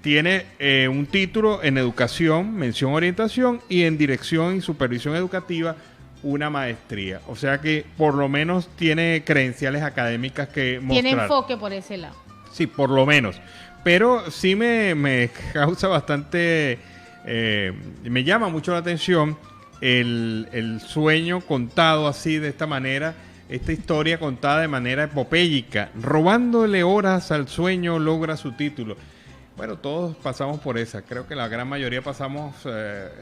Tiene un título en Educación, Mención Orientación, y en Dirección y Supervisión Educativa una maestría. O sea que por lo menos tiene credenciales académicas que mostrar. Tiene enfoque por ese lado. Sí, por lo menos. Pero sí me causa bastante, me llama mucho la atención el sueño contado así, de esta manera, esta historia contada de manera epopéyica. Robándole horas al sueño logra su título. Bueno, todos pasamos por esa. Creo que la gran mayoría pasamos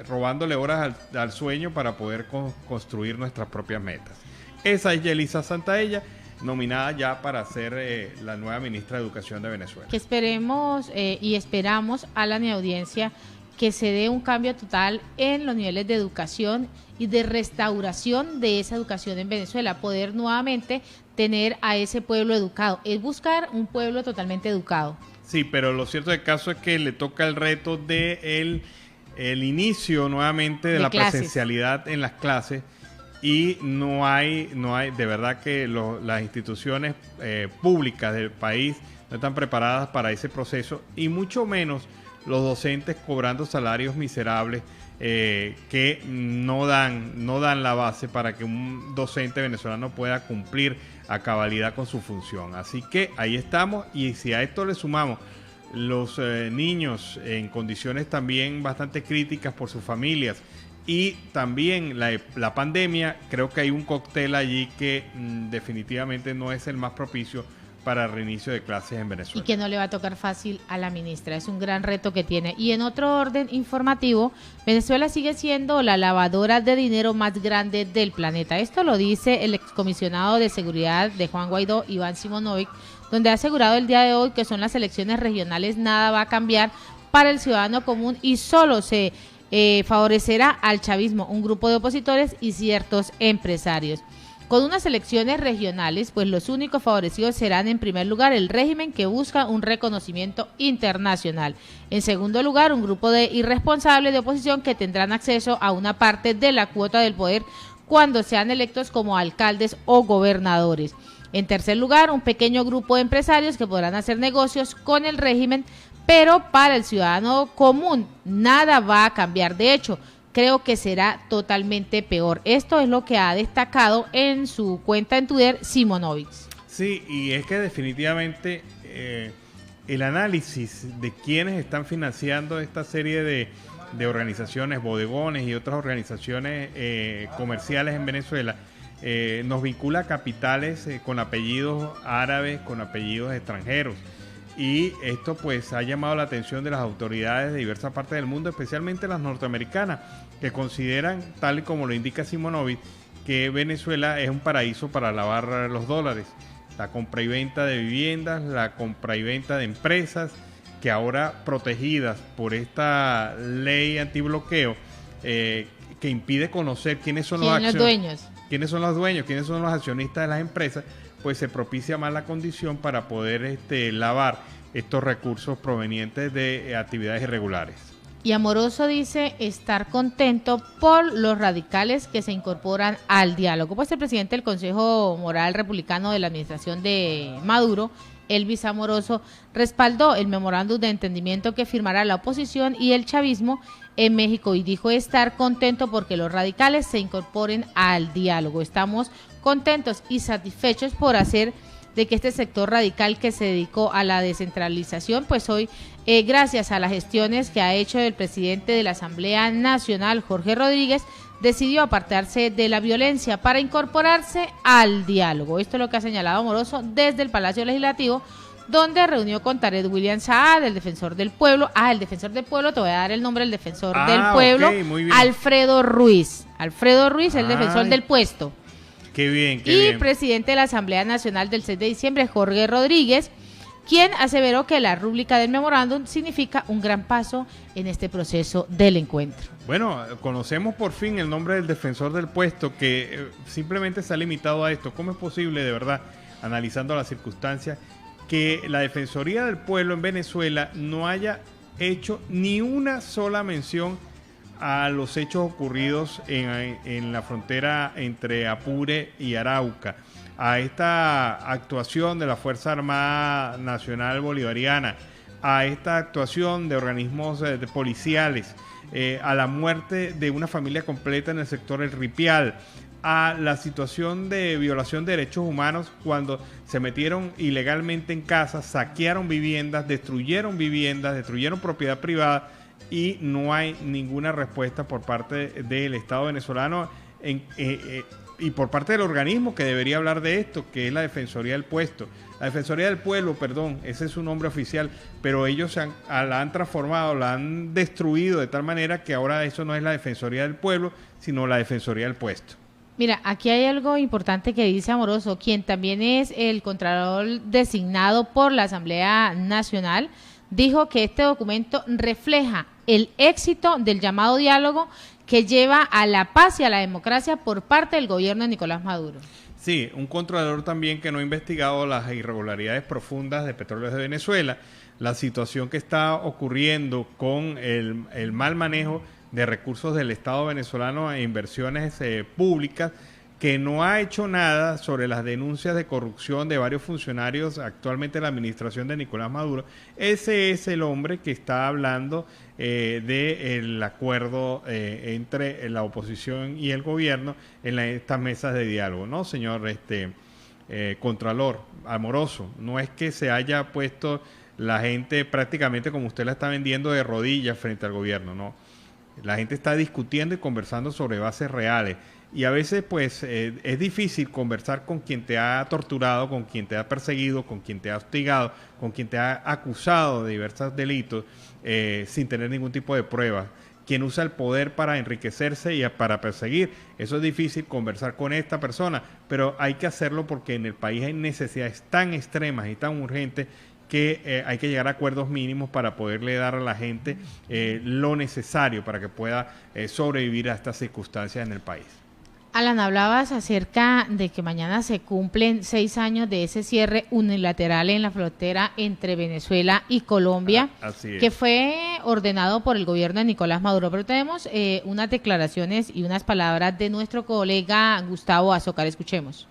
robándole horas al sueño para poder construir nuestras propias metas. Esa es Yelisa Santaella, nominada ya para ser la nueva ministra de Educación de Venezuela. Que esperemos y esperamos, Alan y audiencia, que se dé un cambio total en los niveles de educación y de restauración de esa educación en Venezuela. Poder nuevamente tener a ese pueblo educado. Es buscar un pueblo totalmente educado. Sí, pero lo cierto del caso es que le toca el reto de el inicio nuevamente de la presencialidad en las clases, y no hay de verdad que las instituciones públicas del país no están preparadas para ese proceso, y mucho menos los docentes cobrando salarios miserables que no dan la base para que un docente venezolano pueda cumplir a cabalidad con su función. Así que ahí estamos, y si a esto le sumamos los niños en condiciones también bastante críticas por sus familias y también la pandemia, creo que hay un cóctel allí que definitivamente no es el más propicio para el reinicio de clases en Venezuela. Y que no le va a tocar fácil a la ministra, es un gran reto que tiene. Y en otro orden informativo, Venezuela sigue siendo la lavadora de dinero más grande del planeta. Esto lo dice el excomisionado de seguridad de Juan Guaidó, Iván Simonovic, donde ha asegurado el día de hoy que son las elecciones regionales, nada va a cambiar para el ciudadano común y solo se favorecerá al chavismo, un grupo de opositores y ciertos empresarios. Con unas elecciones regionales, pues los únicos favorecidos serán en primer lugar el régimen que busca un reconocimiento internacional. En segundo lugar, un grupo de irresponsables de oposición que tendrán acceso a una parte de la cuota del poder cuando sean electos como alcaldes o gobernadores. En tercer lugar, un pequeño grupo de empresarios que podrán hacer negocios con el régimen, pero para el ciudadano común nada va a cambiar. De hecho, creo que será totalmente peor. Esto es lo que ha destacado en su cuenta en Twitter Simonovic. Sí, y es que definitivamente el análisis de quienes están financiando esta serie de organizaciones, bodegones y otras organizaciones comerciales en Venezuela, nos vincula a capitales con apellidos árabes, con apellidos extranjeros. Y esto pues ha llamado la atención de las autoridades de diversas partes del mundo, especialmente las norteamericanas, que consideran, tal y como lo indica Simonovic, que Venezuela es un paraíso para lavar los dólares. La compra y venta de viviendas, la compra y venta de empresas, que ahora protegidas por esta ley antibloqueo, que impide conocer quiénes son los dueños, quiénes son los accionistas de las empresas, pues se propicia más la condición para poder lavar estos recursos provenientes de actividades irregulares. Y Amoroso dice estar contento por los radicales que se incorporan al diálogo. Pues el presidente del Consejo Moral Republicano de la Administración de Maduro, Elvis Amoroso, respaldó el memorándum de entendimiento que firmará la oposición y el chavismo en México y dijo estar contento porque los radicales se incorporen al diálogo. Estamos contentos y satisfechos por hacer de que este sector radical que se dedicó a la descentralización, pues hoy, gracias a las gestiones que ha hecho el presidente de la Asamblea Nacional, Jorge Rodríguez, decidió apartarse de la violencia para incorporarse al diálogo. Esto es lo que ha señalado Amoroso desde el Palacio Legislativo, donde reunió con Tarek William Saad, el defensor del pueblo. El defensor del pueblo, te voy a dar el nombre del defensor del pueblo, okay, muy bien. Alfredo Ruiz, el defensor del puesto. Qué bien, qué y bien. presidente de la Asamblea Nacional del 6 de diciembre, Jorge Rodríguez, quien aseveró que la rúbrica del memorándum significa un gran paso en este proceso del encuentro. Bueno, conocemos por fin el nombre del defensor del puesto, que simplemente se ha limitado a esto. ¿Cómo es posible, de verdad, analizando las circunstancias, que la Defensoría del Pueblo en Venezuela no haya hecho ni una sola mención a los hechos ocurridos en la frontera entre Apure y Arauca, a esta actuación de la Fuerza Armada Nacional Bolivariana, a esta actuación de organismos policiales, a la muerte de una familia completa en el sector El Ripial, a la situación de violación de derechos humanos cuando se metieron ilegalmente en casas, saquearon viviendas, destruyeron propiedad privada, y no hay ninguna respuesta por parte del Estado venezolano y por parte del organismo que debería hablar de esto, que es la Defensoría del Puesto. La Defensoría del Pueblo, perdón, ese es su nombre oficial, pero ellos la han transformado, la han destruido de tal manera que ahora eso no es la Defensoría del Pueblo, sino la Defensoría del Puesto. Mira, aquí hay algo importante que dice Amoroso, quien también es el contralor designado por la Asamblea Nacional, dijo que este documento refleja el éxito del llamado diálogo que lleva a la paz y a la democracia por parte del gobierno de Nicolás Maduro. Sí, un contralor también que no ha investigado las irregularidades profundas de Petróleos de Venezuela, la situación que está ocurriendo con el mal manejo de recursos del Estado venezolano e inversiones públicas, que no ha hecho nada sobre las denuncias de corrupción de varios funcionarios actualmente en la administración de Nicolás Maduro. Ese es el hombre que está hablando del acuerdo entre la oposición y el gobierno en estas mesas de diálogo, ¿no, señor Contralor Amoroso? No es que se haya puesto la gente prácticamente como usted la está vendiendo de rodillas frente al gobierno, no. La gente está discutiendo y conversando sobre bases reales. Y a veces pues es difícil conversar con quien te ha torturado, con quien te ha perseguido, con quien te ha hostigado, con quien te ha acusado de diversos delitos sin tener ningún tipo de pruebas. Quien usa el poder para enriquecerse y para perseguir. Eso es difícil conversar con esta persona, pero hay que hacerlo porque en el país hay necesidades tan extremas y tan urgentes que hay que llegar a acuerdos mínimos para poderle dar a la gente lo necesario para que pueda sobrevivir a estas circunstancias en el país. Alan, hablabas acerca de que mañana se cumplen 6 años de ese cierre unilateral en la frontera entre Venezuela y Colombia, que fue ordenado por el gobierno de Nicolás Maduro. Pero tenemos unas declaraciones y unas palabras de nuestro colega Gustavo Azócar. Escuchemos.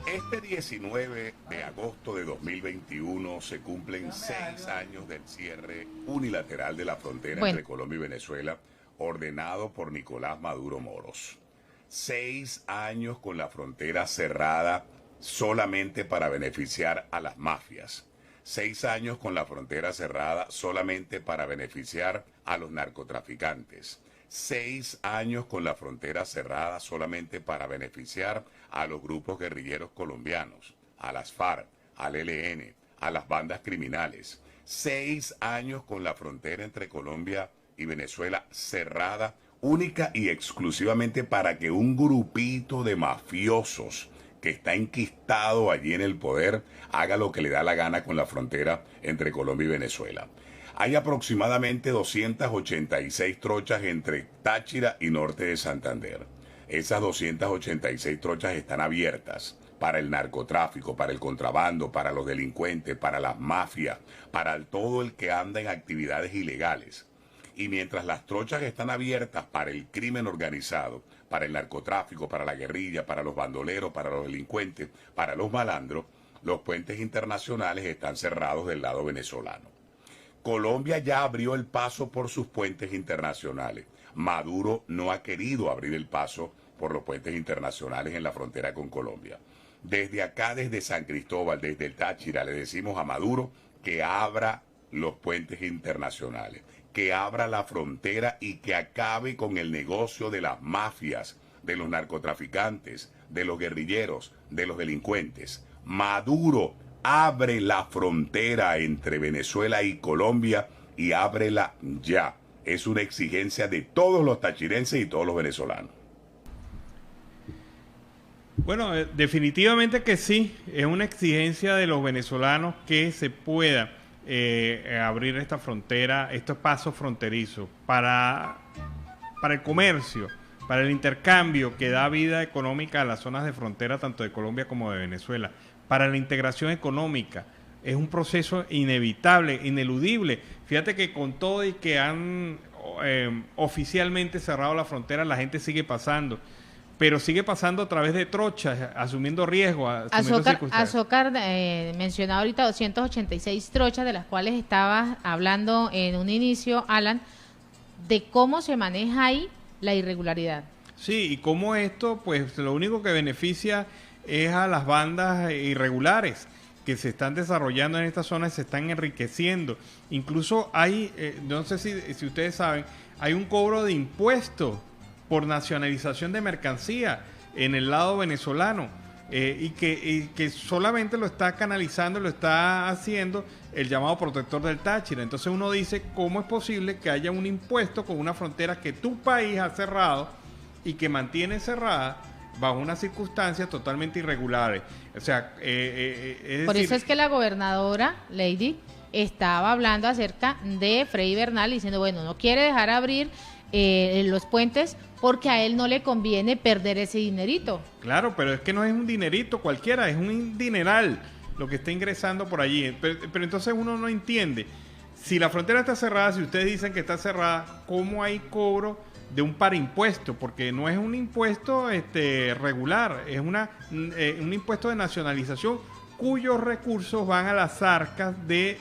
Este 19 de agosto de 2021 se cumplen 6 años del cierre unilateral de la frontera entre Colombia y Venezuela, ordenado por Nicolás Maduro Moros. 6 años con la frontera cerrada solamente para beneficiar a las mafias. 6 años con la frontera cerrada solamente para beneficiar a los narcotraficantes. 6 años con la frontera cerrada solamente para beneficiar a los grupos guerrilleros colombianos, a las FARC, al ELN, a las bandas criminales. 6 años con la frontera entre Colombia y Venezuela cerrada única y exclusivamente para que un grupito de mafiosos que está enquistado allí en el poder haga lo que le da la gana con la frontera entre Colombia y Venezuela. Hay aproximadamente 286 trochas entre Táchira y norte de Santander. Esas 286 trochas están abiertas para el narcotráfico, para el contrabando, para los delincuentes, para las mafias, para todo el que anda en actividades ilegales. Y mientras las trochas están abiertas para el crimen organizado, para el narcotráfico, para la guerrilla, para los bandoleros, para los delincuentes, para los malandros, los puentes internacionales están cerrados del lado venezolano. Colombia ya abrió el paso por sus puentes internacionales. Maduro no ha querido abrir el paso por los puentes internacionales en la frontera con Colombia. Desde acá, desde San Cristóbal, desde el Táchira, le decimos a Maduro que abra los puentes internacionales, que abra la frontera y que acabe con el negocio de las mafias, de los narcotraficantes, de los guerrilleros, de los delincuentes. Maduro Abre la frontera entre Venezuela y Colombia y ábrela ya. Es una exigencia de todos los tachirenses y todos los venezolanos. Bueno, definitivamente que sí, es una exigencia de los venezolanos que se pueda abrir esta frontera, estos pasos fronterizos para el comercio, para el intercambio que da vida económica a las zonas de frontera tanto de Colombia como de Venezuela, para la integración económica. Es un proceso inevitable, ineludible. Fíjate que con todo y que han oficialmente cerrado la frontera, la gente sigue pasando, pero sigue pasando a través de trochas, asumiendo riesgos, asumiendo circunstancias. Azócar mencionaba ahorita 286 trochas, de las cuales estabas hablando en un inicio, Alan, de cómo se maneja ahí la irregularidad. Sí, y cómo esto, pues lo único que beneficia es a las bandas irregulares que se están desarrollando en esta zona y se están enriqueciendo. Incluso hay, no sé si ustedes saben, hay un cobro de impuestos por nacionalización de mercancía en el lado venezolano y que solamente lo está canalizando, lo está haciendo el llamado protector del Táchira. Entonces uno dice, ¿cómo es posible que haya un impuesto con una frontera que tu país ha cerrado y que mantiene cerrada bajo unas circunstancias totalmente irregulares? O sea, por eso es que la gobernadora, Lady, estaba hablando acerca de Freddy Bernal, diciendo, bueno, no quiere dejar abrir los puentes porque a él no le conviene perder ese dinerito. Claro, pero es que no es un dinerito cualquiera, es un dineral lo que está ingresando por allí. Pero entonces uno no entiende, si la frontera está cerrada, si ustedes dicen que está cerrada, ¿cómo hay cobro de un parimpuesto? Porque no es un impuesto regular, es un impuesto de nacionalización cuyos recursos van a las arcas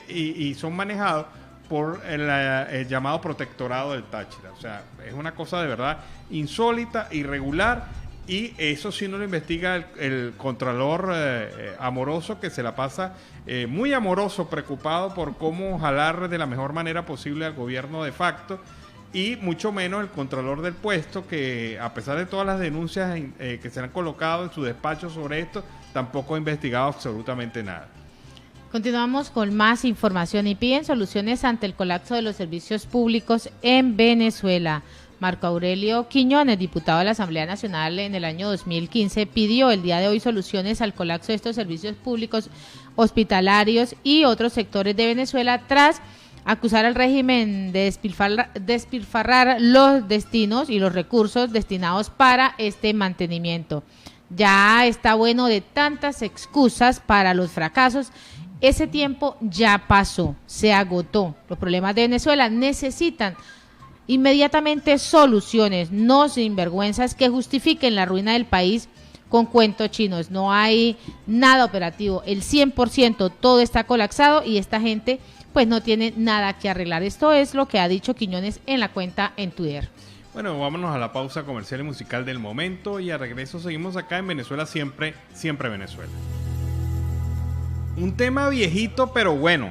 y son manejados por el llamado protectorado del Táchira. O sea, es una cosa de verdad insólita, irregular, y eso sí no lo investiga el Contralor Amoroso, que se la pasa muy amoroso, preocupado por cómo jalar de la mejor manera posible al gobierno de facto, y mucho menos el Contralor del Puesto, que a pesar de todas las denuncias que se han colocado en su despacho sobre esto, tampoco ha investigado absolutamente nada. Continuamos con más información y piden soluciones ante el colapso de los servicios públicos en Venezuela. Marco Aurelio Quiñones, diputado de la Asamblea Nacional en el año 2015, pidió el día de hoy soluciones al colapso de estos servicios públicos hospitalarios y otros sectores de Venezuela tras acusar al régimen de despilfarrar los destinos y los recursos destinados para este mantenimiento. Ya está bueno de tantas excusas para los fracasos. Ese tiempo ya pasó, se agotó. Los problemas de Venezuela necesitan inmediatamente soluciones, no sinvergüenzas que justifiquen la ruina del país con cuentos chinos. No hay nada operativo, el 100% todo está colapsado y esta gente pues no tiene nada que arreglar. Esto es lo que ha dicho Quiñones en la cuenta en Twitter. Bueno, vámonos a la pausa comercial y musical del momento y a regreso seguimos acá en Venezuela Siempre, Siempre Venezuela. Un tema viejito pero bueno,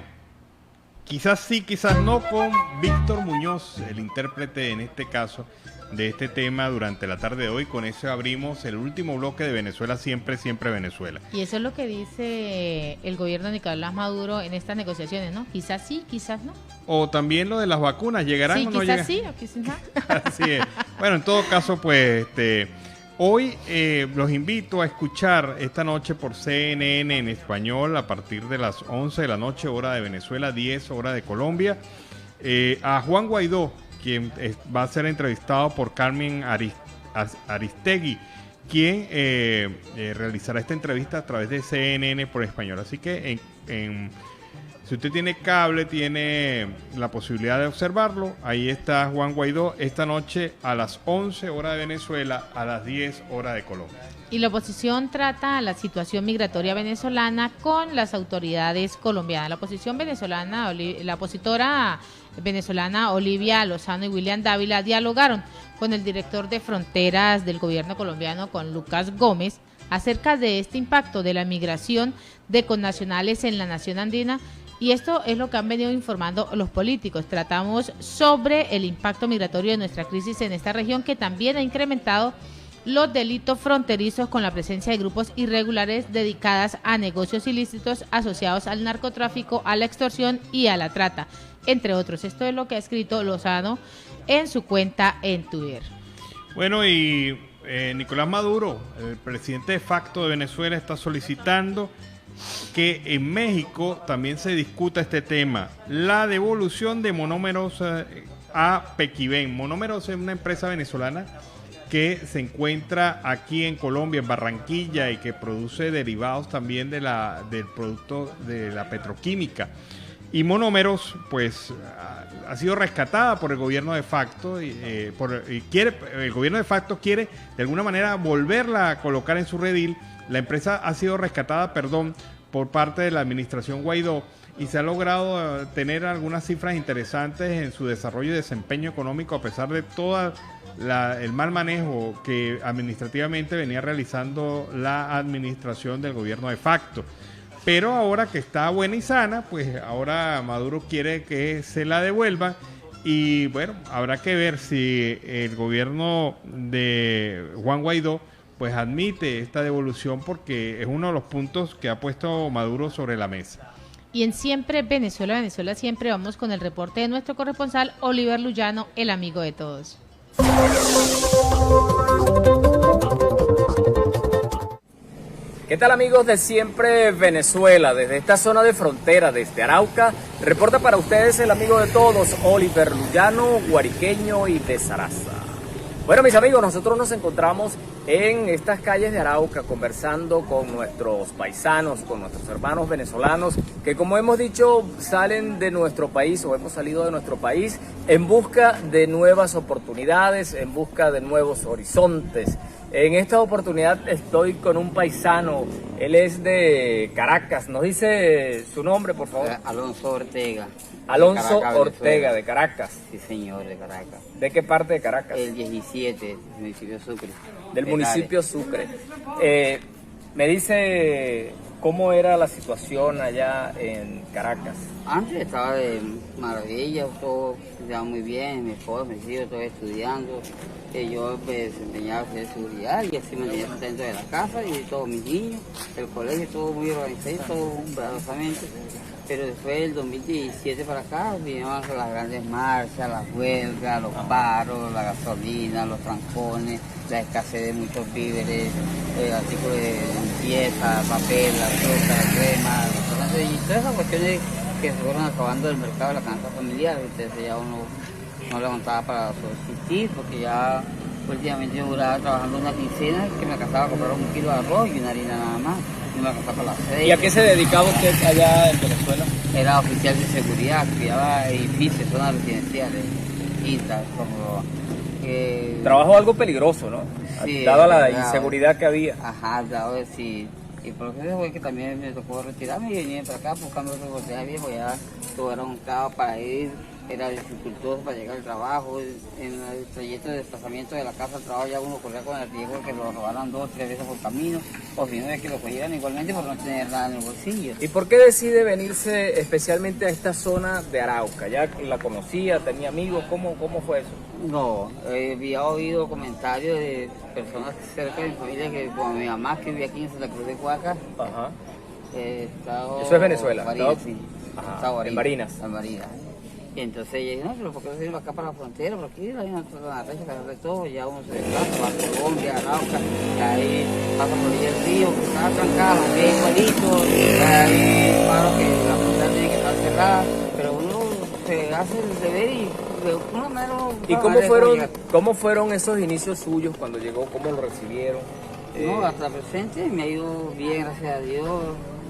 quizás sí, quizás no, con Víctor Muñoz, el intérprete en este caso de este tema durante la tarde de hoy. Con eso abrimos el último bloque de Venezuela Siempre, Siempre Venezuela. Y eso es lo que dice el gobierno de Nicolás Maduro en estas negociaciones, ¿no? Quizás sí, quizás no. O también lo de las vacunas, ¿llegarán sí, o no llegarán? Sí, quizás sí, o quizás no. Así es. Bueno, en todo caso, pues hoy los invito a escuchar esta noche por CNN en español a partir de las 11 de la noche, hora de Venezuela, 10 hora de Colombia, a Juan Guaidó, quien va a ser entrevistado por Carmen Aristegui, quien realizará esta entrevista a través de CNN por español. Así que si usted tiene cable, tiene la posibilidad de observarlo. Ahí está Juan Guaidó esta noche a las 11 hora de Venezuela, a las 10 hora de Colombia. Y la oposición trata la situación migratoria venezolana con las autoridades colombianas. La oposición venezolana, la opositora venezolana Olivia Lozano y William Dávila dialogaron con el director de fronteras del gobierno colombiano, con Lucas Gómez, acerca de este impacto de la migración de connacionales en la nación andina. Y esto es lo que han venido informando los políticos. Tratamos sobre el impacto migratorio de nuestra crisis en esta región, que también ha incrementado los delitos fronterizos con la presencia de grupos irregulares dedicadas a negocios ilícitos asociados al narcotráfico, a la extorsión y a la trata, entre otros. Esto es lo que ha escrito Lozano en su cuenta en Twitter. Bueno, y Nicolás Maduro, el presidente de facto de Venezuela, está solicitando que en México también se discuta este tema, la devolución de monómeros a Pequiven. Monómeros es una empresa venezolana que se encuentra aquí en Colombia, en Barranquilla, y que produce derivados también del producto de la petroquímica. Y Monómeros, pues, ha sido rescatada por el gobierno de facto, el gobierno de facto quiere de alguna manera volverla a colocar en su redil. La empresa ha sido rescatada, por parte de la administración Guaidó, y se ha logrado tener algunas cifras interesantes en su desarrollo y desempeño económico, a pesar de todo el mal manejo que administrativamente venía realizando la administración del gobierno de facto. Pero ahora que está buena y sana, pues ahora Maduro quiere que se la devuelva, y bueno, habrá que ver si el gobierno de Juan Guaidó pues admite esta devolución, porque es uno de los puntos que ha puesto Maduro sobre la mesa. Y en Siempre Venezuela, Venezuela Siempre, vamos con el reporte de nuestro corresponsal Oliver Luyano, el amigo de todos. ¿Qué tal, amigos de Siempre Venezuela? Desde esta zona de frontera, desde Arauca, reporta para ustedes el amigo de todos, Oliver Luyano, guariqueño y de Saraza. Bueno, mis amigos, nosotros nos encontramos en estas calles de Arauca conversando con nuestros paisanos, con nuestros hermanos venezolanos que, como hemos dicho, salen de nuestro país o hemos salido de nuestro país en busca de nuevas oportunidades, en busca de nuevos horizontes. En esta oportunidad estoy con un paisano, él es de Caracas. ¿Nos dice su nombre, por favor? Alonso Ortega. Alonso Caracas, Ortega, de Caracas. Sí, señor, de Caracas. ¿De qué parte de Caracas? El 17, del municipio de Sucre. Del municipio Sucre. Me dice cómo era la situación allá en Caracas. Antes estaba de maravilla, todo se iba muy bien, mi esposa, mis hijos, todo estudiando. Yo me desempeñaba de seguridad y así me tenía dentro de la casa y todos mis niños, el colegio, todo muy organizado, todo cuidadosamente. Pero después del 2017 para acá vinieron las grandes marchas, las huelgas, los paros, la gasolina, los trancones, la escasez de muchos víveres, artículos de limpieza, papel, la fruta, la crema, y todas esas cuestiones que se fueron acabando del mercado de la canasta familiar. Entonces ya uno no levantaba para subsistir, porque ya últimamente yo duraba trabajando una quincena que me alcanzaba a comprar 1 kilo de arroz y una harina nada más. No me alcanzaba para las 6. ¿Y a qué se dedicaba usted allá en Venezuela? Era oficial de seguridad, cuidaba edificios, zonas residenciales, quintas, como... Trabajo algo peligroso, ¿no? Sí, dado la inseguridad que había. Ajá, dado de sí. Y por eso fue que también me tocó retirarme y venir para acá buscando otra oportunidad viejo. Ya todo era un caos para ir, era dificultoso para llegar al trabajo. En el trayecto de desplazamiento de la casa al trabajo ya uno corría con el riesgo de que lo robaran 2 o 3 veces por camino, o si no de que lo cogieran igualmente por no tener nada en el bolsillo. ¿Y por qué decide venirse especialmente a esta zona de Arauca? ¿Ya la conocía, tenía amigos? ¿Cómo fue eso? No, había oído comentarios de personas cerca de mi familia, que como mi mamá que vivía aquí en Santa Cruz de Cuaca. Ajá. Eso es Venezuela. Barinas, sí. Ajá, en Barinas. En Barinas. Y entonces ella dijo, no, pero ¿por qué no se vino acá para la frontera? Por aquí, hay una recha que hace todo, ya uno se desplaza, va a Colombia, Arauca, y ahí pasa por ahí el río, que está trancado, bien igualito, ahí paro que la frontera tiene que estar cerrada, pero uno se hace el deber y uno menos... ¿Y cómo fueron esos inicios suyos cuando llegó? ¿Cómo lo recibieron? No, hasta el presente me ha ido bien, gracias a Dios.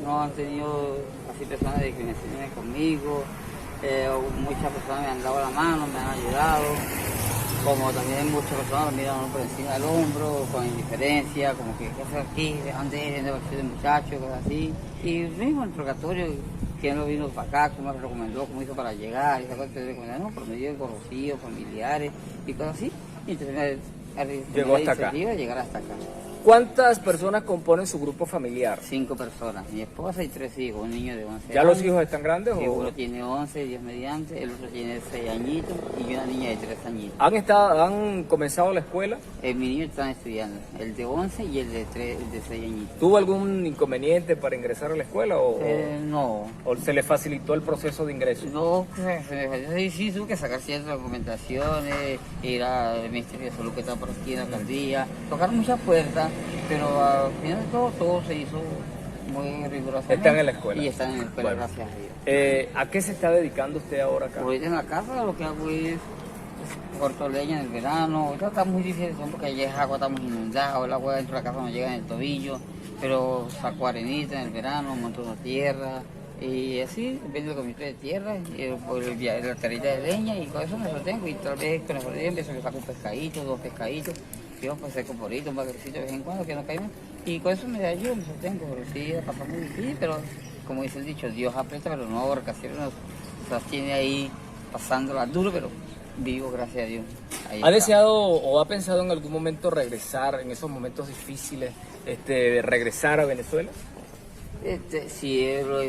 No han tenido así personas de que me estén conmigo. Muchas personas me han dado la mano, me han ayudado. Como también muchas personas me miran por encima del hombro, con indiferencia, como que ¿qué haces aquí? Dejan de vestir de muchachos, cosas así. Y mismo el interrogatorio, quién lo vino para acá, cómo me recomendó, cómo hizo para llegar, y esa cosa recomendaron por medio de conocidos, familiares y cosas así. Y entonces llegó hasta acá. Llegar hasta acá. ¿Cuántas personas componen su grupo familiar? 5 personas, mi esposa y 3 hijos, un niño de 11 años. ¿Ya los hijos están grandes? Sí, o? uno tiene 11, Dios mediante, el otro tiene 6 añitos y una niña de 3 añitos. ¿Han comenzado la escuela? Mi niño está estudiando, el de 11 y el de 6 añitos. ¿Tuvo algún inconveniente para ingresar a la escuela No. ¿O se le facilitó el proceso de ingreso? No, sí, tuve que sacar ciertas documentaciones, ir al Ministerio de Salud que está por aquí en la alcaldía, tocar muchas puertas, pero al final de todo se hizo muy rigurosamente. ¿Están en la escuela? Y están en la escuela, Bueno. gracias a Dios. ¿A qué se está dedicando usted ahora acá? Ahorita en la casa lo que hago es corto leña en el verano. Ahorita está muy difícil porque allá es agua, estamos inundados, el agua dentro de la casa no llega en el tobillo, pero saco arenita en el verano, monto una tierra y así, vendo con mi de tierra, la tarita de leña y con eso me lo tengo y tal vez con el día empiezo a sacar un pescadito, 2 pescaditos, yo pues seco porito, un bagrecito de vez en cuando que no caigan y con eso me ayudo, me sostengo, pero sí, la pasa muy difícil, pero como dice el dicho, Dios aprieta pero no ahorca, siempre nos tiene ahí pasándola duro, pero vivo, gracias a Dios. Ahí ¿Ha está. deseado o ha pensado en algún momento regresar, en esos momentos difíciles, regresar a Venezuela? Sí,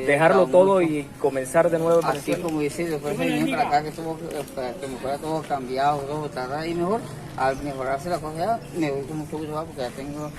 ¿Dejarlo todo y comenzar de nuevo en así Venezuela? como dice, después me vinieron para acá que me fuera todo cambiado, todo estar ahí mejor. Al mejorarse la cosa, me voy con mucho gusto porque ya tengo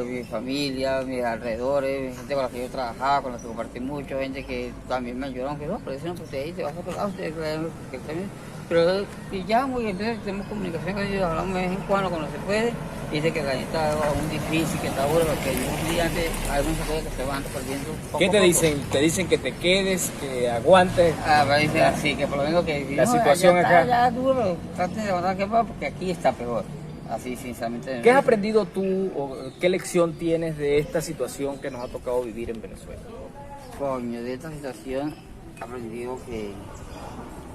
mi familia, mis alrededores, gente con la que yo trabajaba, con la que compartí mucho, gente que también me ayudaron, que no, pero dicen, pues ahí te vas a otro lado, que también. Pero ya muy bien, tenemos comunicación con ellos, hablamos de vez en cuando se puede. Dice que la está aún difícil, que está duro, porque un día antes hay muchas cosas que se van perdiendo. ¿Qué te dicen? ¿Te dicen que te quedes, que aguantes? Me dicen así, que por lo menos que la situación ya acá. Está, ya duro, traten de levantar que va, porque aquí está peor. Así, sinceramente. ¿Qué has aprendido tú o qué lección tienes de esta situación que nos ha tocado vivir en Venezuela? Coño, de esta situación he aprendido que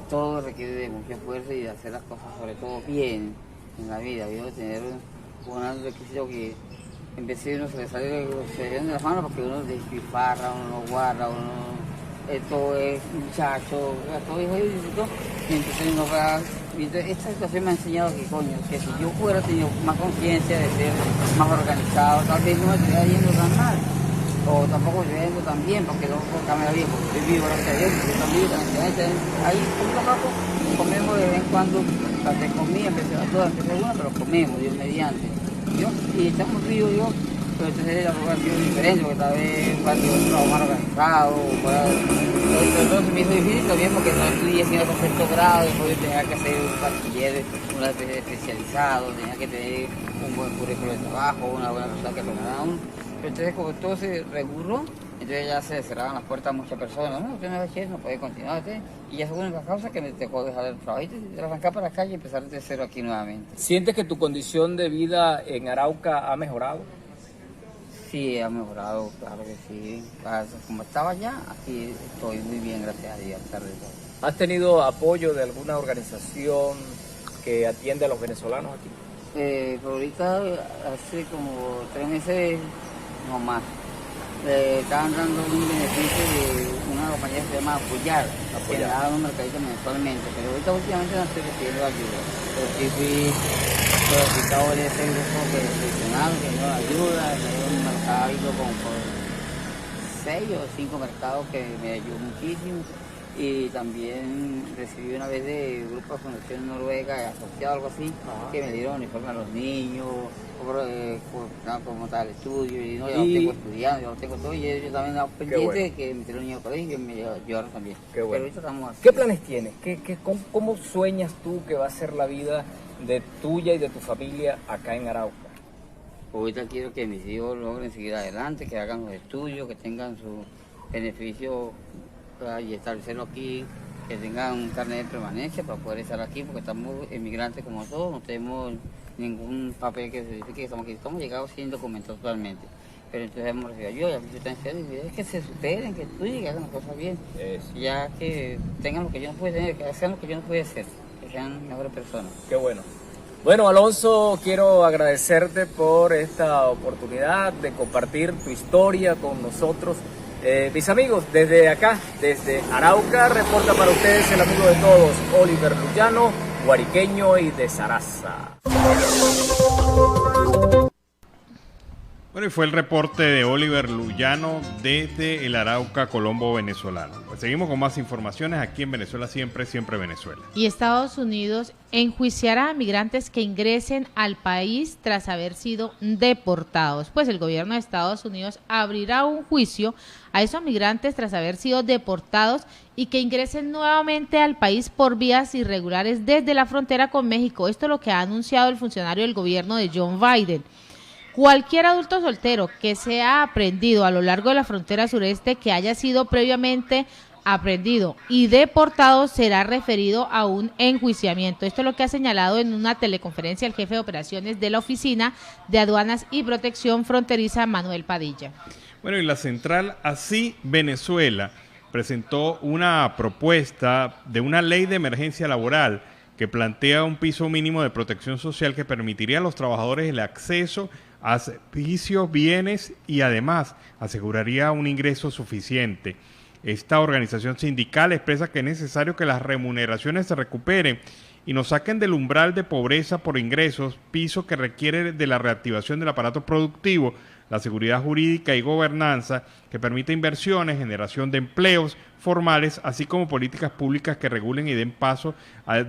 todo requiere de mucha fuerza y de hacer las cosas sobre todo bien en la vida. Yo tener un requisito que en vez de uno se le sale de las manos porque uno despifarra, uno no guarda, esto es muchacho, todo hijo y entonces uno va. Esta situación me ha enseñado que coño, que si yo hubiera tenido más conciencia de ser más organizado, tal vez no me estuviera yendo tan mal. O tampoco me estuviera yendo tan bien, porque no puedo cambiar bien, porque estoy vivo, gracias a Dios, yo también, ahí poco a poco comemos de vez en cuando, las de comida, empecé una, pero comemos, Dios mediante. Y estamos vivos, pero entonces la prueba ha sido diferente, porque tal vez cuando yo trabajo más organizado, entonces me hizo difícil también porque no estudié haciendo concepto grado, después tenía que hacer un bachiller, una especie especializado, tenía que tener un buen currículo de trabajo, una buena persona que lo ganara uno. Pero entonces como todo se reguló, entonces ya se cerraban las puertas a muchas personas, no, usted no es bachiller, no puede continuar, y ya es una causa que me dejó dejar el trabajo y arrancar para la calle y empezar de cero aquí nuevamente. ¿Sientes que tu condición de vida en Arauca ha mejorado? Sí, ha mejorado, claro que sí. Como estaba allá, aquí estoy muy bien, gracias a Dios, a pesar de todo. ¿Has tenido apoyo de alguna organización que atiende a los venezolanos aquí? Pero ahorita, hace como 3 meses, no más, estaban dando un beneficio de una compañía que se llama Apoyar, que daban un mercadito mensualmente, pero ahorita últimamente no estoy recibiendo ayuda. Pero sí fui solicitado de ese grupo que seleccionaron, que me dieron ayuda, me dieron un mercadito con 6 o 5 mercados que me ayudó muchísimo. Y también recibí una vez de Grupo de Fundación Noruega, asociado algo así, que me dieron uniforme a los niños, como tal estudio, y no, yo no tengo estudiando, yo no tengo todo, y yo también estaba pendiente de que me metieron niños al colegio y me ayudaron también. Qué bueno. Pero ahorita estamos así. ¿Qué planes tienes? ¿Cómo sueñas tú que va a ser la vida de tuya y de tu familia acá en Arauca? Ahorita quiero que mis hijos logren seguir adelante, que hagan los estudios, que tengan su beneficio y establecerlo aquí, que tengan un carnet de permanencia para poder estar aquí, porque estamos emigrantes como todos, no tenemos ningún papel que certifique que estamos aquí, estamos llegados sin documentos totalmente. Pero entonces hemos recibido ayuda, y es que se superen, que estudien, que hagan las cosas bien, ya que tengan lo que yo no puedo tener, que sean lo que yo no puedo hacer, que sean mejores personas. Qué bueno. Bueno, Alonso, quiero agradecerte por esta oportunidad de compartir tu historia con nosotros. Mis amigos, desde acá, desde Arauca, reporta para ustedes el amigo de todos, Oliver Luyano, guariqueño y de Zaraza. Bueno, y fue el reporte de Oliver Luyano desde el Arauca, Colombo, venezolano. Pues seguimos con más informaciones aquí en Venezuela Siempre, Siempre Venezuela. Y Estados Unidos enjuiciará a migrantes que ingresen al país tras haber sido deportados. Pues el gobierno de Estados Unidos abrirá un juicio a esos migrantes tras haber sido deportados y que ingresen nuevamente al país por vías irregulares desde la frontera con México. Esto es lo que ha anunciado el funcionario del gobierno de John Biden. Cualquier adulto soltero que sea aprehendido a lo largo de la frontera sureste que haya sido previamente aprehendido y deportado será referido a un enjuiciamiento. Esto es lo que ha señalado en una teleconferencia el jefe de operaciones de la Oficina de Aduanas y Protección Fronteriza, Manuel Padilla. Bueno, y la central Así Venezuela presentó una propuesta de una ley de emergencia laboral que plantea un piso mínimo de protección social que permitiría a los trabajadores el acceso a servicios, bienes y además aseguraría un ingreso suficiente. Esta organización sindical expresa que es necesario que las remuneraciones se recuperen y nos saquen del umbral de pobreza por ingresos, piso que requiere de la reactivación del aparato productivo, la seguridad jurídica y gobernanza que permita inversiones, generación de empleos formales, así como políticas públicas que regulen y den paso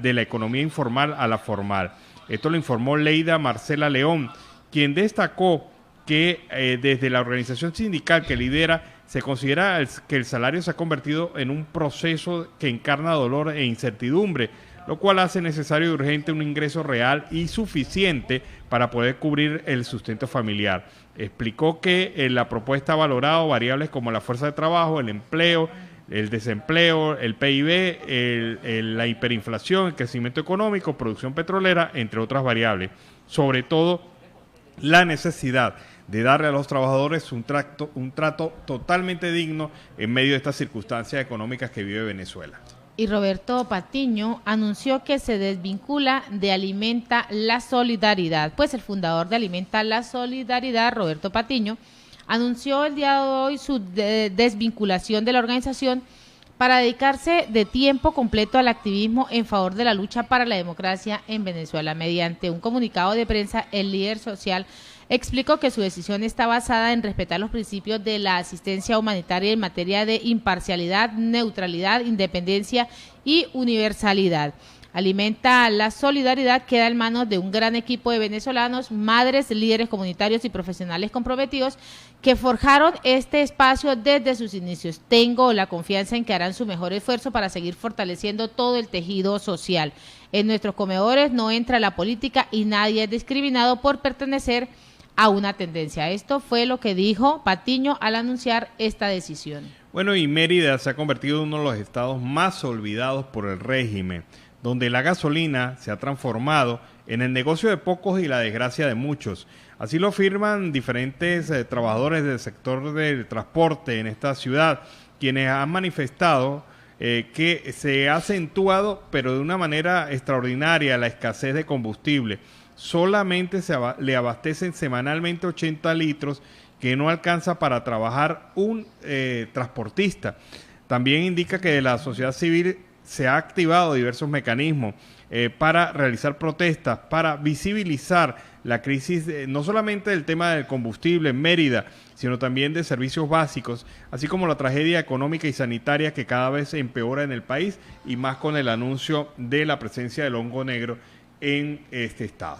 de la economía informal a la formal. Esto lo informó Leida Marcela León, quien destacó que desde la organización sindical que lidera se considera que el salario se ha convertido en un proceso que encarna dolor e incertidumbre, lo cual hace necesario y urgente un ingreso real y suficiente para poder cubrir el sustento familiar. Explicó que la propuesta ha valorado variables como la fuerza de trabajo, el empleo, el desempleo, el PIB, la hiperinflación, el crecimiento económico, producción petrolera, entre otras variables. Sobre todo, la necesidad de darle a los trabajadores un trato totalmente digno en medio de estas circunstancias económicas que vive Venezuela. Y Roberto Patiño anunció que se desvincula de Alimenta la Solidaridad. Pues el fundador de Alimenta la Solidaridad, Roberto Patiño, anunció el día de hoy su desvinculación de la organización para dedicarse de tiempo completo al activismo en favor de la lucha para la democracia en Venezuela. Mediante un comunicado de prensa, el líder social explicó que su decisión está basada en respetar los principios de la asistencia humanitaria en materia de imparcialidad, neutralidad, independencia y universalidad. Alimenta la Solidaridad queda en manos de un gran equipo de venezolanos, madres, líderes comunitarios y profesionales comprometidos que forjaron este espacio desde sus inicios. Tengo la confianza en que harán su mejor esfuerzo para seguir fortaleciendo todo el tejido social. En nuestros comedores no entra la política y nadie es discriminado por pertenecer a una tendencia. Esto fue lo que dijo Patiño al anunciar esta decisión. Bueno, y Mérida se ha convertido en uno de los estados más olvidados por el régimen, donde la gasolina se ha transformado en el negocio de pocos y la desgracia de muchos. Así lo afirman diferentes trabajadores del sector del transporte en esta ciudad, quienes han manifestado que se ha acentuado, pero de una manera extraordinaria, la escasez de combustible. Solamente le abastecen semanalmente 80 litros, que no alcanza para trabajar un transportista. También indica que de la sociedad civil se ha activado diversos mecanismos para realizar protestas, para visibilizar la crisis, no solamente del tema del combustible en Mérida, sino también de servicios básicos, así como la tragedia económica y sanitaria que cada vez empeora en el país, y más con el anuncio de la presencia del hongo negro en este estado.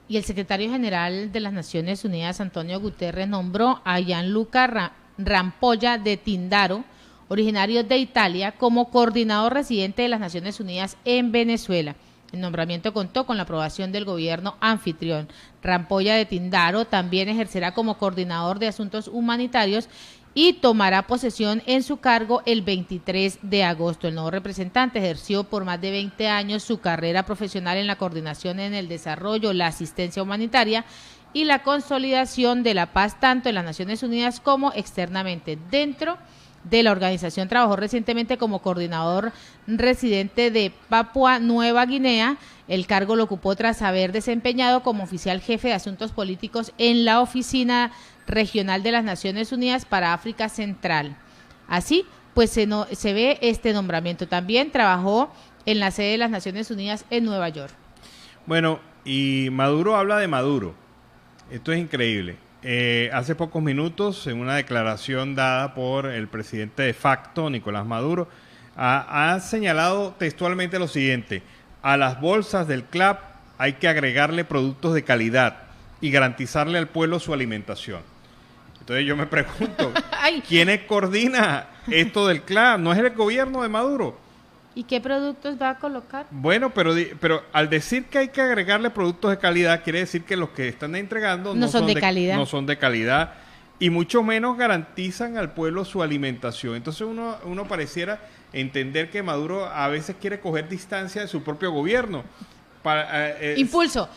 Y el secretario general de las Naciones Unidas, Antonio Guterres, nombró a Gianluca Rampolla de Tindaro, originario de Italia, como coordinador residente de las Naciones Unidas en Venezuela. El nombramiento contó con la aprobación del gobierno anfitrión. Rampolla de Tindaro también ejercerá como coordinador de asuntos humanitarios y tomará posesión en su cargo el 23 de agosto. El nuevo representante ejerció por más de 20 años su carrera profesional en la coordinación en el desarrollo, la asistencia humanitaria y la consolidación de la paz tanto en las Naciones Unidas como externamente. Dentro de la organización trabajó recientemente como coordinador residente de Papua Nueva Guinea. El cargo lo ocupó tras haber desempeñado como oficial jefe de asuntos políticos en la Oficina Regional de las Naciones Unidas para África Central. Así, pues se ve este nombramiento. También trabajó en la sede de las Naciones Unidas en Nueva York. Bueno, y Maduro habla de Maduro. Esto es increíble. hace pocos minutos, en una declaración dada por el presidente de facto, Nicolás Maduro, ha señalado textualmente lo siguiente: a las bolsas del CLAP hay que agregarle productos de calidad y garantizarle al pueblo su alimentación. Entonces yo me pregunto, ¿quién coordina esto del CLAP? ¿No es el gobierno de Maduro? ¿Y qué productos va a colocar? Bueno, pero al decir que hay que agregarle productos de calidad, quiere decir que los que están entregando no son de calidad. No son de calidad y mucho menos garantizan al pueblo su alimentación. Entonces uno pareciera entender que Maduro a veces quiere coger distancia de su propio gobierno. Para, impulso.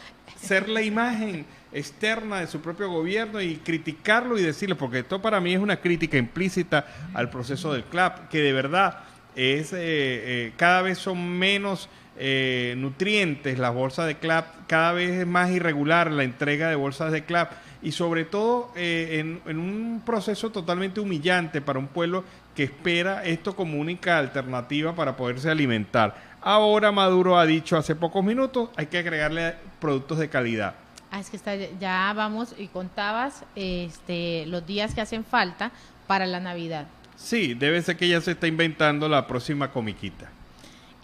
Ser la imagen externa de su propio gobierno y criticarlo y decirle, porque esto para mí es una crítica implícita al proceso del CLAP, que de verdad es cada vez son menos nutrientes las bolsas de CLAP, cada vez es más irregular la entrega de bolsas de CLAP y sobre todo en un proceso totalmente humillante para un pueblo que espera esto como única alternativa para poderse alimentar. Ahora Maduro ha dicho hace pocos minutos, hay que agregarle productos de calidad. Es que ya vamos y contabas los días que hacen falta para la Navidad. Sí, debe ser que ya se está inventando la próxima comiquita.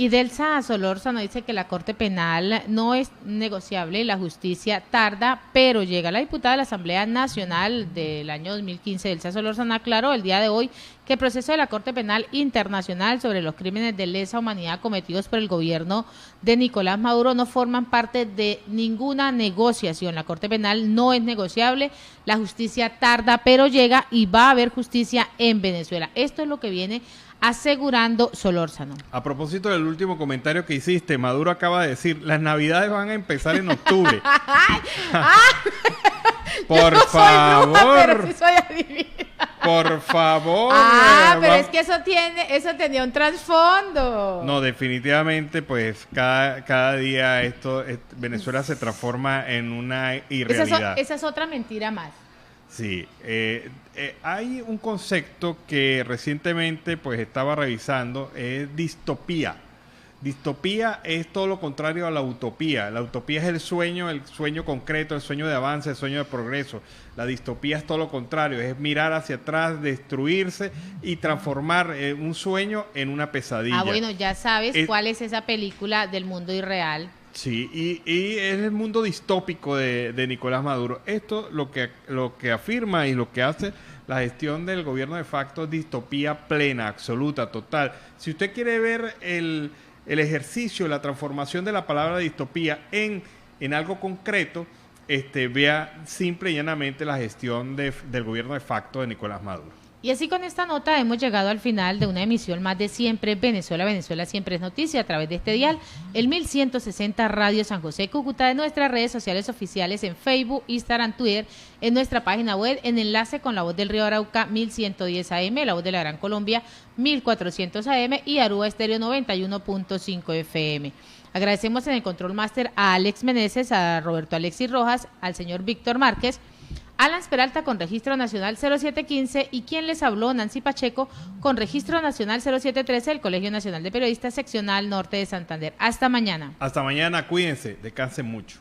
Y Delsa Solórzano dice que la Corte Penal no es negociable y la justicia tarda, pero llega. La diputada de la Asamblea Nacional del año 2015, Delsa Solórzano, aclaró el día de hoy que el proceso de la Corte Penal Internacional sobre los crímenes de lesa humanidad cometidos por el gobierno de Nicolás Maduro no forman parte de ninguna negociación. La Corte Penal no es negociable, la justicia tarda, pero llega y va a haber justicia en Venezuela. Esto es lo que viene asegurando Solórzano. A propósito del último comentario que hiciste, Maduro acaba de decir, las navidades van a empezar en octubre. Por favor. Bruja, pero sí soy adivina. Por favor. Pero es que eso tenía un trasfondo. No, definitivamente, pues cada día Venezuela se transforma en una irrealidad. Esa es otra mentira más. Sí, hay un concepto que recientemente pues estaba revisando, es distopía. Distopía es todo lo contrario a la utopía. La utopía es el sueño concreto, el sueño de avance, el sueño de progreso. La distopía es todo lo contrario, es mirar hacia atrás, destruirse y transformar un sueño en una pesadilla. Bueno, ya sabes cuál es esa película del mundo irreal. Sí, y es el mundo distópico de Nicolás Maduro. Esto lo que afirma y lo que hace la gestión del gobierno de facto es distopía plena, absoluta, total. Si usted quiere ver el ejercicio, la transformación de la palabra distopía en algo concreto, vea simple y llanamente la gestión del gobierno de facto de Nicolás Maduro. Y así con esta nota hemos llegado al final de una emisión más de Siempre Venezuela. Venezuela siempre es noticia a través de este dial, el 1160 Radio San José Cúcuta, de nuestras redes sociales oficiales en Facebook, Instagram, Twitter, en nuestra página web, en enlace con La Voz del Río Arauca 1110 AM, La Voz de la Gran Colombia 1400 AM y Aruba Estéreo 91.5 FM. Agradecemos en el Control Master a Alex Meneses, a Roberto Alexis Rojas, al señor Víctor Márquez, Alan Peralta con registro nacional 0715 y quien les habló, Nancy Pacheco, con registro nacional 0713 del Colegio Nacional de Periodistas Seccional Norte de Santander. Hasta mañana. Hasta mañana, cuídense, descansen mucho.